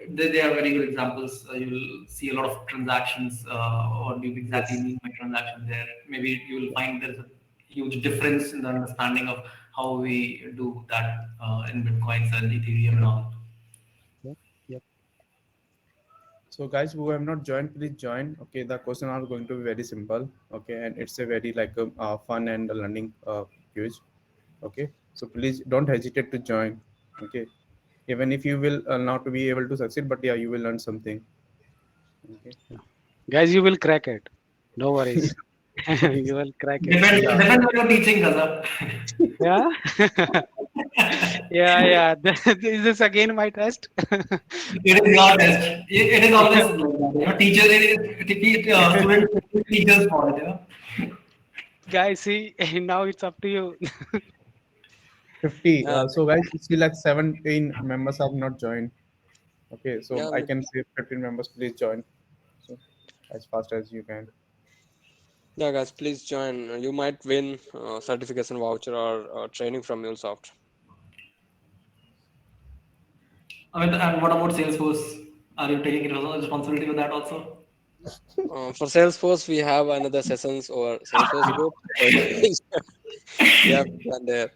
they are very good examples. You'll see a lot of transactions. What do you exactly Yes. mean by transaction there? Maybe you will find there's a huge difference in the understanding of how we do that in Bitcoins and Ethereum and all. Yep. Yep. so guys who have not joined, please join. Okay, the question are going to be very simple. Okay, and it's a very like fun and learning quiz. Okay, so please don't hesitate to join. Okay, even if you will not be able to succeed, but yeah, you will learn something. Okay. Yeah. Guys, you will crack it. No worries. You will crack it. Yeah. Depends on your teaching, Gaza. Yeah. Yeah. Yeah. Is this again my test? It is your test. It is always like that. Teacher, students, teachers for it. Guys, see, now it's up to you. 50. Yeah, So guys, still like 17 members have not joined. Okay, so yeah, I can say 15 members, please join. So as fast as you can. yeah, guys, please join. You might win certification voucher or training from MuleSoft. I mean, and what about Salesforce? Are you taking responsibility for that also? For Salesforce, we have another sessions or Salesforce group. So please, you have to join there.